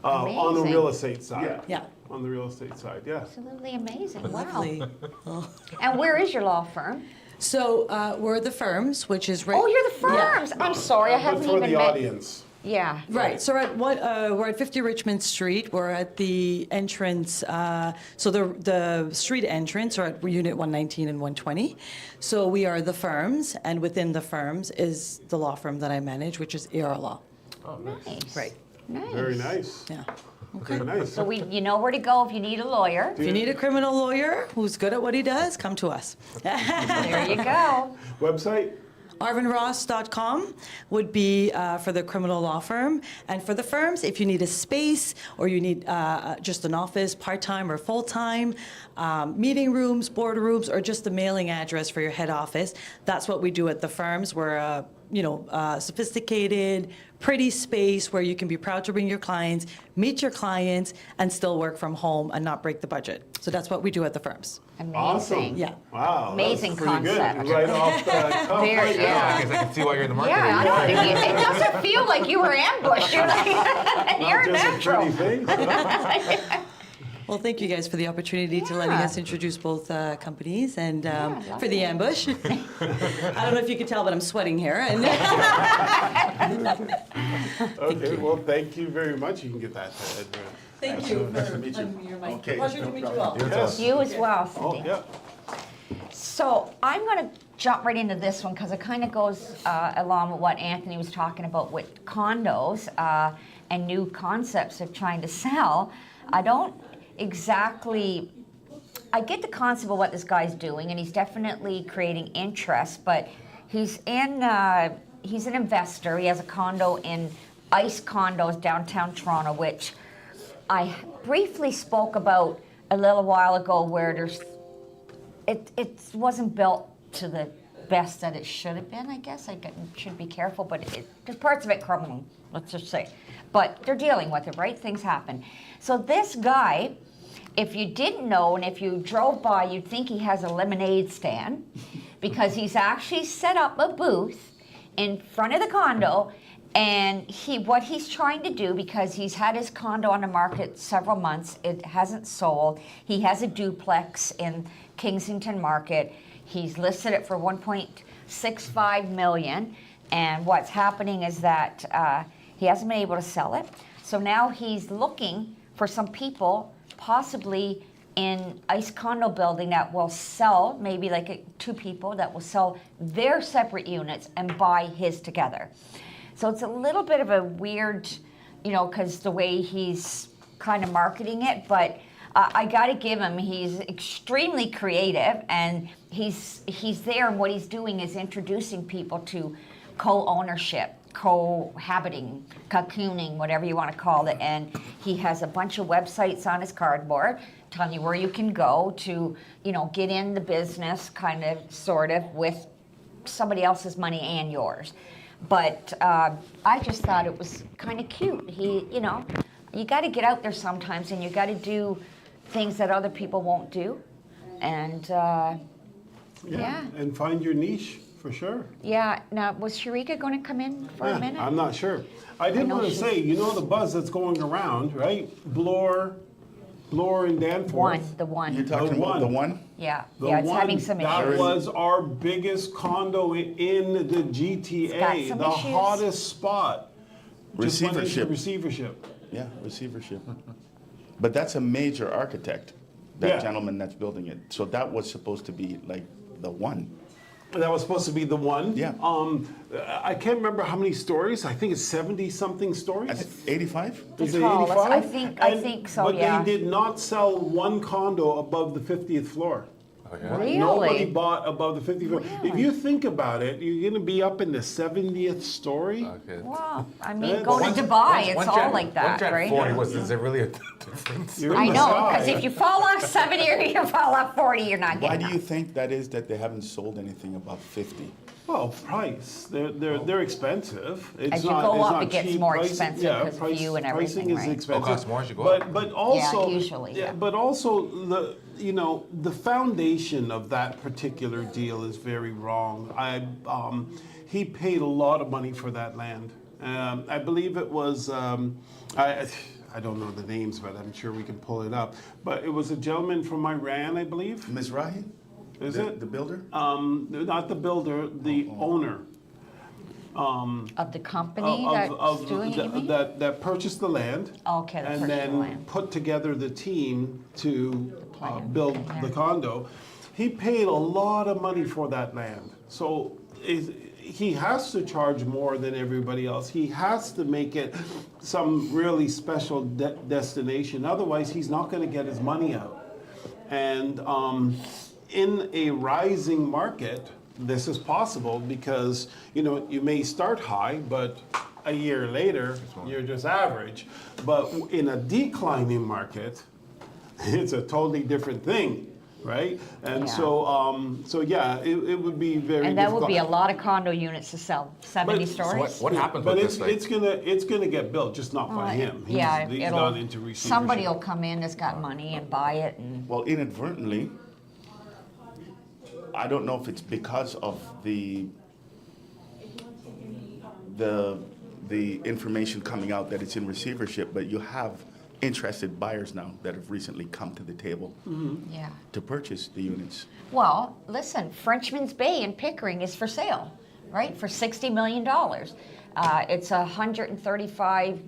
On the Amazing. real estate side. Yeah. On the real estate side, yeah. Absolutely amazing, wow. Lovely. And where is your law firm? So we're the firms, which is right. Oh, you're the Yeah. firms. I'm sorry, I But haven't for even the met. audience. Yeah. Right. So we're at 50 Richmond Street. We're at the entrance. So the street entrance are at Unit 119 and 120. So we are the firms, and within the firms is the law firm that I manage, which is AR Law. Nice. Right. Nice. Very nice. Yeah. Very nice. So you know where to go if you need a lawyer. If you need a criminal lawyer who's good at what he does, come to us. There you go. Website? ArvinRoss.com would be for the criminal law firm. And for the firms, if you need a space or you need just an office, part-time or full-time, meeting rooms, boardrooms, or just the mailing address for your head office, that's what we do at the firms. We're a sophisticated, pretty space where you can be proud to bring your clients, meet your clients, and still work from home and not break the budget. So that's what we do at the firms. Amazing. Awesome. Yeah. Wow. Amazing that's pretty concept. Good. Right off the cuff. Very, right yeah. I guess I can see why you're in the market. Yeah, I know. It doesn't feel like you were ambushed. You're like, you're Not just a natural. pretty face. Well, thank you guys for the opportunity to letting Yeah. us introduce both companies and Yeah, for the ambush. I don't know if you can tell, but I'm sweating here. And Okay, well, thank you very much. You can get that. thank you. Nice to meet you. You're my Okay. pleasure to meet you all. Yes. You as well, Oh, Cindy. yeah. So I'm going to jump right into this one because it kind of goes along with what Anthony was talking about with condos and new concepts of trying to sell. I don't exactly, I get the concept of what this guy's doing, and he's definitely creating interest, but he's an investor. He has a condo in ICE condos downtown Toronto, which I briefly spoke about a little while ago where it wasn't built to the best that it should have been, I guess. Should be careful, but there's parts of it crumbling, let's just say. But they're dealing with it, right? Things happen. So this guy, if you didn't know and if you drove by, you'd think he has a lemonade stand because he's actually set up a booth in front of the condo. And what he's trying to do, because he's had his condo on the market several months, it hasn't sold. He has a duplex in Kensington Market. He's listed it for $1.65 million. And what's happening is that he hasn't been able to sell it. So now he's looking for some people, possibly in ICE condo building, that will sell, maybe like 2 people that will sell their separate units and buy his together. So it's a little bit of a weird, because the way he's kind of marketing it, but I got to give him, he's extremely creative, and he's there, and what he's doing is introducing people to co-ownership, cohabiting, cocooning, whatever you want to call it, and he has a bunch of websites on his cardboard telling you where you can go to, get in the business, kind of, sort of, with somebody else's money and yours. But I just thought it was kind of cute. You got to get out there sometimes, and you got to do things that other people won't do. And yeah. And find your niche, for sure. Yeah. Now, was Sharika going to come in for a minute? I'm not sure. I did want to say, the buzz that's going around, right? Bloor and Danforth. The one. You're talking about the one? Yeah. The It's one, having some issues. that was our biggest condo in the GTA, some the issues. hottest spot. Just went into Receivership. receivership. Yeah, receivership. But that's a major architect, that gentleman that's building it. So that was supposed to be like the one. That was supposed to be the one. Yeah. I can't remember how many stories. I think it's 70-something stories. 85? Is it tallest. 85? I think so, but yeah. they did not sell one condo above the 50th floor. Oh, yeah? Really? Nobody bought above the 50th floor. If Really? you think about it, you're going to be up in the 70th story. Okay. Wow. I mean, Yeah, going once- to Dubai, it's all like that, once you're at right? 40, is there really a difference? You're in I the know, sky. because if you fall off 70 or you fall off 40, you're not Why getting do out. you think that is that they haven't sold anything above 50? Well, price. They're expensive. It's As you not, go it's up, not it gets cheap. more Pricing- expensive yeah, 'cause of view and everything, Pricing is right? expensive. Costs more as you go up. But also, usually, yeah. But also the foundation of that particular deal is very wrong. He paid a lot of money for that land. I believe it was. I don't know the names, but I'm sure we can pull it up. But it was a gentleman from Iran, I believe. Mizrahi? Is the, it? The builder? Not the builder, the owner. Of the company that's doing it, you mean? that purchased the land. Okay, that and purchased then the land. put together the team to plan, build yeah. the condo. He paid a lot of money for that land, so he has to charge more than everybody else. He has to make it some really special destination. Otherwise, he's not going to get his money out. And in a rising market, this is possible because you may start high, but a year later you're just average. But in a declining market, it's a totally different thing, right? And Yeah. it would be very. And that would be a difficult. lot of condo units to sell, 70 But- stories. What happens But with it's this? Like, it's gonna get built, just not by him. He's gone into receivership. somebody will come in that's got money and buy it, and Well, inadvertently, I don't know if it's because of the information coming out that it's in receivership, but you have interested buyers now that have recently come to the table yeah. to purchase the units. Well, listen, Frenchman's Bay in Pickering is for sale, right? For $60 million. It's 135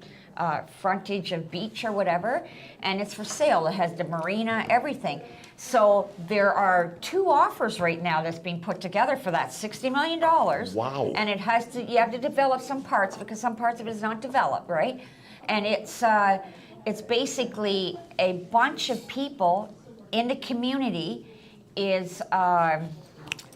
frontage of beach or whatever, and it's for sale. It has the marina, everything. So there are 2 offers right now that's being put together for that $60 million. Wow. And you have to develop some parts because some parts of it is not developed, right? And it's basically a bunch of people in the community is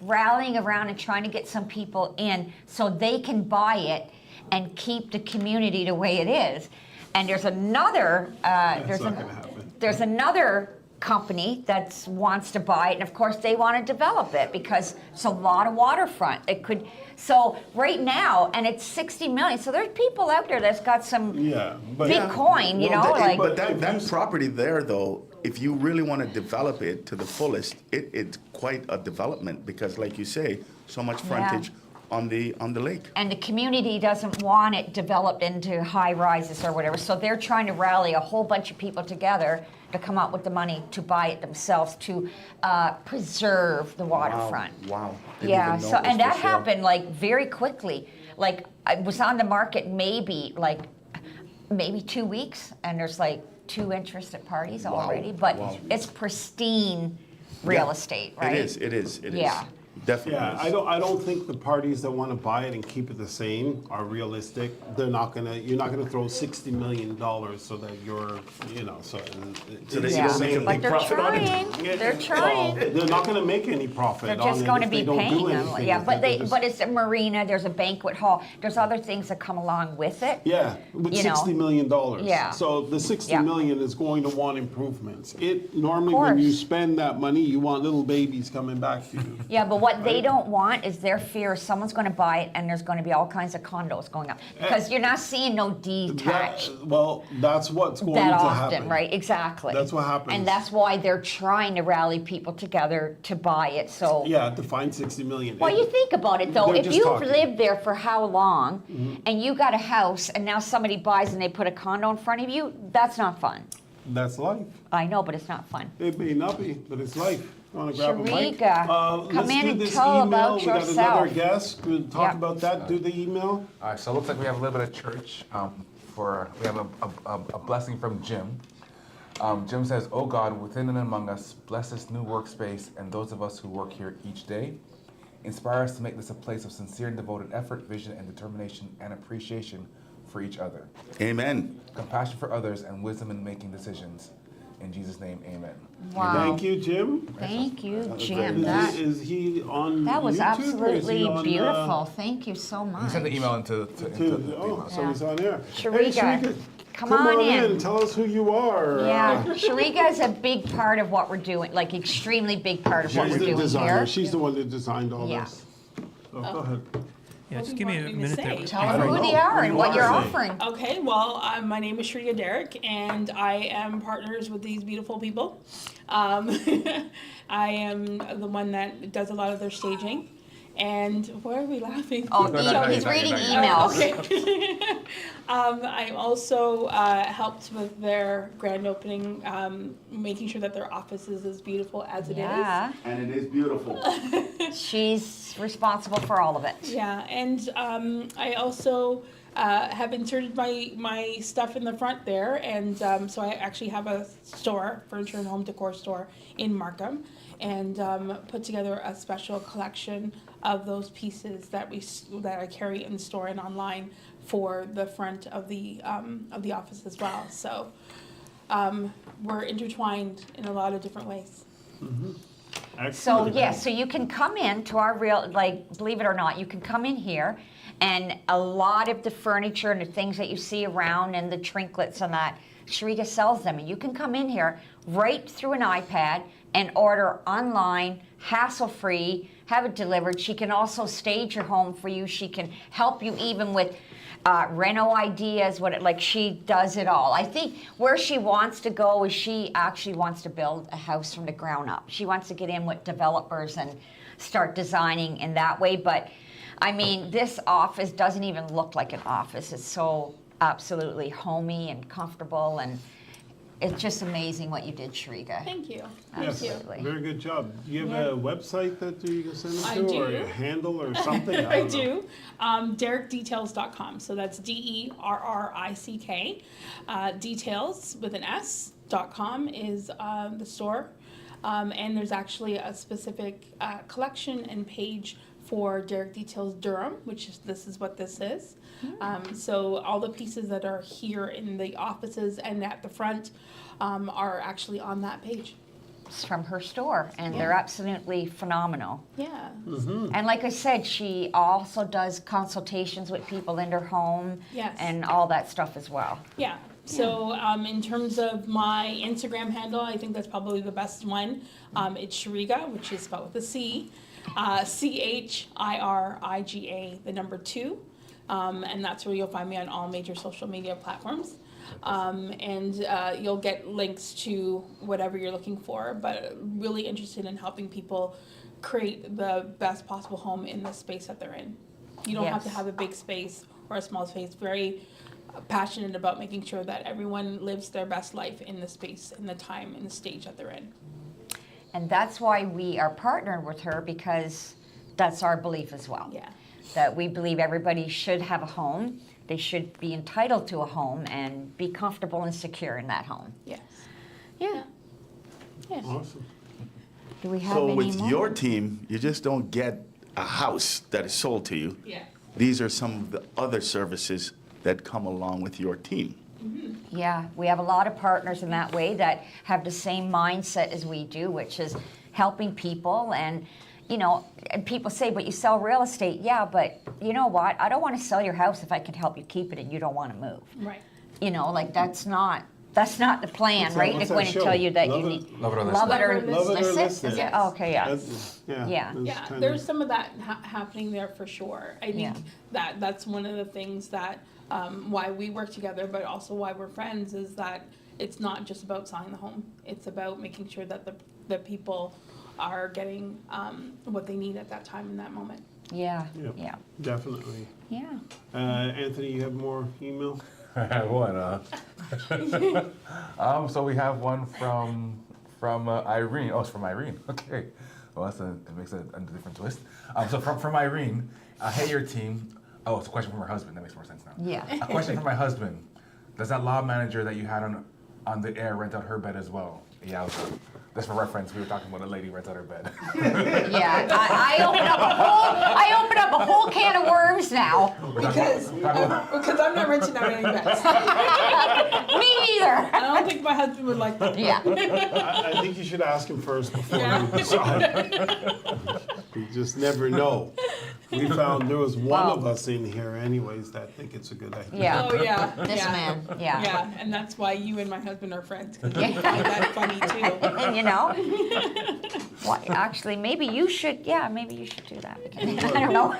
rallying around and trying to get some people in so they can buy it and keep the community the way it is. And there's another, That's not gonna happen. there's another company that wants to buy it, and of course they want to develop it because it's a lot of waterfront. It could, so right now, and it's 60 million. So there's people out there that's got some Yeah, but Bitcoin, you know, like. But that property there, though, if you really want to develop it to the fullest, it's quite a development because, like you say, so much frontage on the lake. And the community doesn't want it developed into high rises or whatever. So they're trying to rally a whole bunch of people together to come up with the money to buy it themselves to preserve the waterfront. Wow. Yeah, so, and that happened like very quickly. Like, I was on the market maybe 2 weeks, and there's like 2 interested parties already, but it's pristine real estate, right? It is. Yeah. Definitely. Yeah, is. I don't think the parties that want to buy it and keep it the same are realistic. You're not gonna throw $60 million so that you're, so. So that it's you Yeah, don't make a but big they're profit on it. trying. They're Well, trying. they're not gonna make any profit They're on just it going to if be they don't paying do them. anything Yeah, with but it. They're but just- it's a marina. There's a banquet hall. There's other things that come along with it. Yeah, with you know. $60 million. Yeah. So the $60 Yeah. million is going to want improvements. Normally Of when you course. spend that money, you want little babies coming back to you. Yeah, but what they don't want is their fear someone's going to buy it and there's going to be all kinds of condos going up because you're not seeing no detached That's what's going that to often, happen. right? Exactly. That's what happens. And that's why they're trying to rally people together to buy it. So. Yeah, to find $60 million. Well, you think about it though. They're If just you've talking. lived there for how long, and you got a house, and now somebody buys and they put a condo in front of you, that's not fun. That's life. I know, but it's not fun. It may not be, but it's life. Want to grab a mic? Sharika, come Let's in do and this tell email. about We got yourself. another guest. We'll talk Yeah. about that. Do the email. All right, so it looks like we have a little bit of church. We have a blessing from Jim. Jim says, "Oh God, within and among us, bless this new workspace and those of us who work here each day. Inspire us to make this a place of sincere and devoted effort, vision, and determination and appreciation for each other. Amen. Compassion for others and wisdom in making decisions. In Jesus' name, amen." Wow. Thank you, Jim. Thank you, Is Jim. he on That was YouTube, or is he absolutely on, beautiful. Thank you so He much. sent the email into the email. So he's on there. Sharika, Hey, Sharika, come on in. Tell us who you are. Yeah, Sharika is a big part of what we're doing, like extremely big part of what She's we're the doing designer. here. She's the one that designed all Yeah. this. So go ahead. Yeah, What just do give you me a want me to minute there. say? Tell I them don't who they know. are What and do what you you're wanna say? offering. Okay, well, my name is Sharika Derrick, and I am partners with these beautiful people. I am the one that does a lot of their staging. And why are we laughing? Oh, no, he's no, reading no, no. emails. Okay. I also helped with their grand opening, making sure that their office is as beautiful as it is. Yeah, And it is beautiful. she's responsible for all of it. Yeah, and I also have inserted my stuff in the front there, and so I actually have a store, furniture and home decor store in Markham, and put together a special collection of those pieces that I carry in store and online for the front of the office as well. So we're intertwined in a lot of different ways. So Excellent. yes, so you can come in to our believe it or not, you can come in here, and a lot of the furniture and the things that you see around and the trinkets and that, Sharika sells them, and you can come in here right through an iPad and order online, hassle-free, have it delivered. She can also stage your home for you. She can help you even with reno ideas, she does it all. I think where she wants to go is she actually wants to build a house from the ground up. She wants to get in with developers and start designing in that way. But I mean, this office doesn't even look like an office. It's so absolutely homey and comfortable, and it's just amazing what you did, Sharika. Thank you. Yes, Thank you. Absolutely. very good job. Do you have a website that you can send it I to, or do. a handle or something? I don't know. do. DerrickDetails.com. So that's DERRICK. Details with an S.com is the store. And there's actually a specific collection and page for Derrick Details Durham, this is what this is. So all the pieces that are here in the offices and at the front are actually on that page. It's from her store, and they're absolutely phenomenal. Yeah. And like I said, she also does consultations with people in their home Yes. and all that stuff as well. Yeah. So in terms of my Instagram handle, I think that's probably the best one. It's Chiriga, which is spelled with a C, CHIRIGA, the number 2. And that's where you'll find me on all major social media platforms. And you'll get links to whatever you're looking for, but really interested in helping people create the best possible home in the space that they're in. You don't have to Yes. have a big space or a small space. Very passionate about making sure that everyone lives their best life in the space, in the time, in the stage that they're in. And that's why we are partnered with her, because that's our belief as well. Yeah. That we believe everybody should have a home. They should be entitled to a home and be comfortable and secure in that home. Yes. Yeah. Yeah. Awesome. Do we have So any with more? your team, you just don't get a house that is sold to you. Yeah. These are some of the other services that come along with your team. Yeah, we have a lot of partners in that way that have the same mindset as we do, which is helping people. And, you know, and people say, but you sell real estate. Yeah, but you know what? I don't want to sell your house if I can help you keep it and you don't want to move. Right. You know, like that's not the plan, What's that- right? what's They're going that to show? tell you that Love you it- need Love it or love it or Love it or list list it. it. Yeah, oh, okay, yeah. That's- Yeah. that's Yeah, kinda- there's some of that happening there for sure. I think Yeah. that's one of the things that why we work together, but also why we're friends, is that it's not just about selling the home. It's about making sure that the people are getting what they need at that time in that moment. Yeah, Yep. yeah, Definitely. yeah. Anthony, you have more email? I have one. So we have one from Irene. Oh, it's from Irene. Okay. Well, it makes a different twist. So from Irene, hey, your team. Oh, it's a question from her husband. That makes more sense now. Yeah. A question from my husband. Does that law manager that you had on the air rent out her bed as well? Yeah. Just for reference, we were talking about a lady rents out her bed. Yeah, I open up a whole can of worms now. Because I'm not renting out any beds. Me either. I don't think my husband would like that. Yeah. I think you should ask him first before you decide. You just never know. We found there was one of us in here anyways that think it's a good idea. Yeah. Oh yeah. This yeah. man, yeah. Yeah, and that's why you and my husband are friends, because Yeah. you find that funny too. You know? Well, actually, maybe you should do that. I don't know.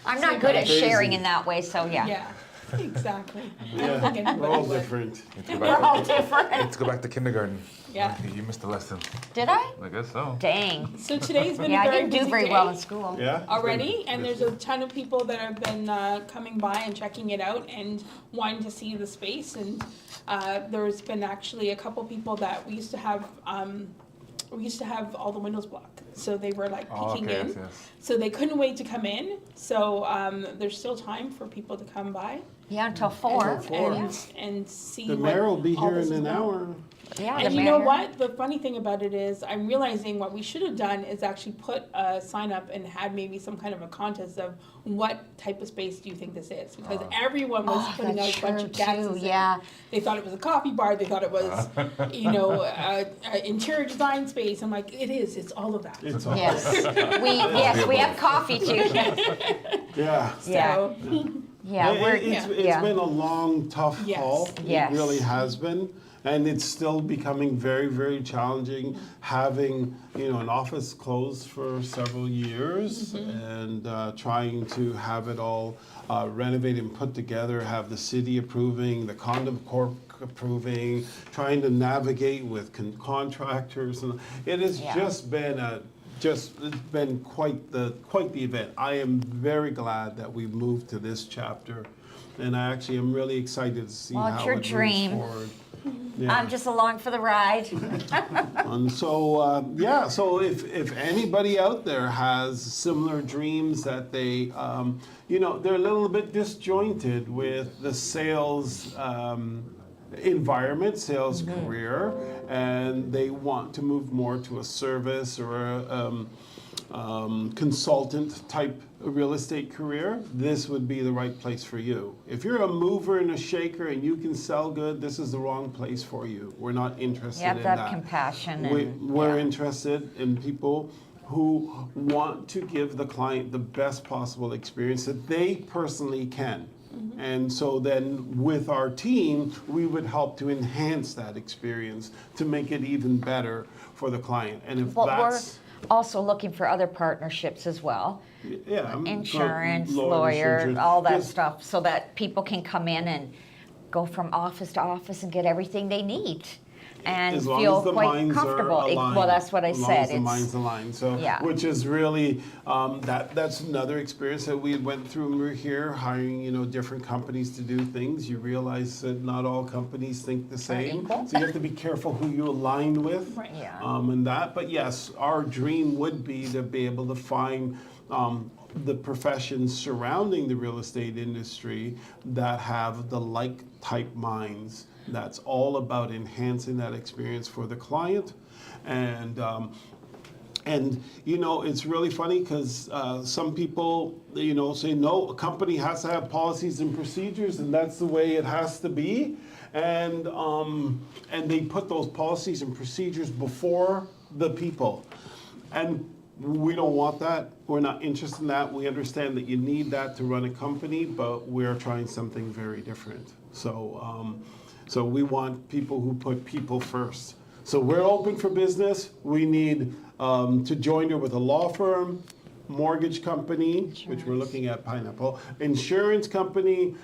I'm not good at sharing in that way, so yeah. Yeah, exactly. I don't Yeah, think we're all anybody would. different. We're all different. Let's go back to kindergarten. Yeah. You missed the lesson. Did I? I guess so. Dang. So today's been Yeah, a I very didn't do busy very day well in school. Yeah? already, and there's a ton of people that have been coming by and checking it out and wanting to see the space. And there's been actually a couple people that we used to have all the windows blocked, so they were like Oh, peeking okay, in. yes. So they couldn't wait to come in. So there's still time for people to come by Yeah, until 4. Until 4. and see. The what mayor will be all here this in is an about. hour. Yeah, And the you know mayor. what? The funny thing about it is, I'm realizing what we should have done is actually put a sign up and had maybe some kind of a contest of what type of space do you think this is? Because everyone was Oh, putting out that's a bunch true of guesses. too, and yeah. They thought it was a coffee bar. They thought it was, interior design space. I'm like, it is. It's all of that. It's all, Yes, we have coffee too. yeah. Yeah. So, Yeah, we're It's yeah. been a long, tough Yes. haul. Yes. It really has been. And it's still becoming very, very challenging having, an office closed for several years and trying to have it all renovated and put together, have the city approving, the condo corp approving, trying to navigate with contractors. And it has Yeah. just been it's been quite the event. I am very glad that we moved to this chapter, and I actually am really excited to see Well, it's how your it moves dream. forward. Yeah. I'm just along for the ride. And so, so if anybody out there has similar dreams that they, they're a little bit disjointed with the sales environment, sales career, and they want to move more to a service or a consultant type real estate career, this would be the right place for you. If you're a mover and a shaker and you can sell good, this is the wrong place for you. We're not interested You have in to have that. compassion. We're yeah. interested in people who want to give the client the best possible experience that they personally can. And so then with our team, we would help to enhance that experience to make it even better for the client. And if But that's, we're also looking for other partnerships as well. yeah, Insurance, lawyers, lawyer, insurance. all that Yes. stuff, so that people can come in and go from office to office and get everything they need and As long feel as the quite minds comfortable. are aligned. Well, that's what I as long said. As the minds aligned. So, yeah. which is really that's another experience that we went through when we were here, hiring different companies to do things. You realize that not all companies think the same, equal. so you have to be careful who you align with. Right. Yeah. And that, but yes, our dream would be to be able to find. The professions surrounding the real estate industry that have the like type minds. That's all about enhancing that experience for the client. And it's really funny because some people, say, no, a company has to have policies and procedures and that's the way it has to be. And they put those policies and procedures before the people. And we don't want that. We're not interested in that. We understand that you need that to run a company, but we're trying something very different. So we want people who put people first. So we're open for business. We need to join her with a law firm, mortgage company, which we're looking at Pineapple, insurance company.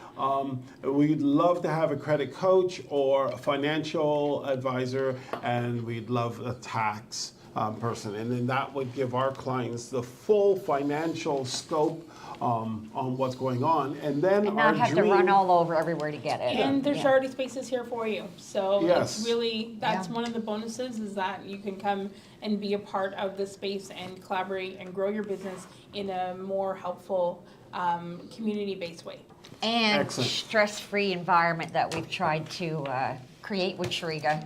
We'd love to have a credit coach or a financial advisor, and we'd love a tax person. And then that would give our clients the full financial scope on what's going on. And then And our not have to dream, run all over everywhere to get it. And there's Yeah. already spaces here for you. So Yes. it's really, that's Yeah. one of the bonuses is that you can come and be a part of the space and collaborate and grow your business in a more helpful, community-based way. And Excellent. stress-free environment that we've tried to create with Shariga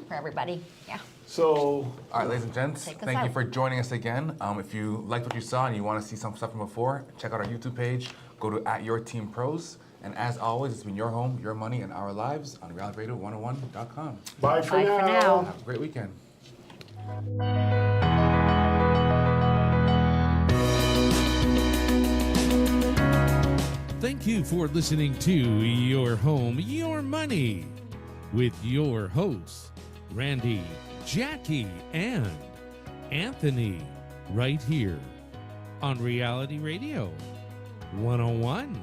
for everybody. Yeah. so All right, ladies and gents, Take us thank you out. for joining us again. If you liked what you saw and you want to see some stuff from before, check out our YouTube page. Go to @YourTeamPros. And as always, it's been your home, your money, and our lives on reallyradio101.com. bye for Bye now. for now. Have a great weekend. Thank you for listening to Your Home, Your Money with your hosts, Randy, Jackie, and Anthony, right here on Reality Radio 101.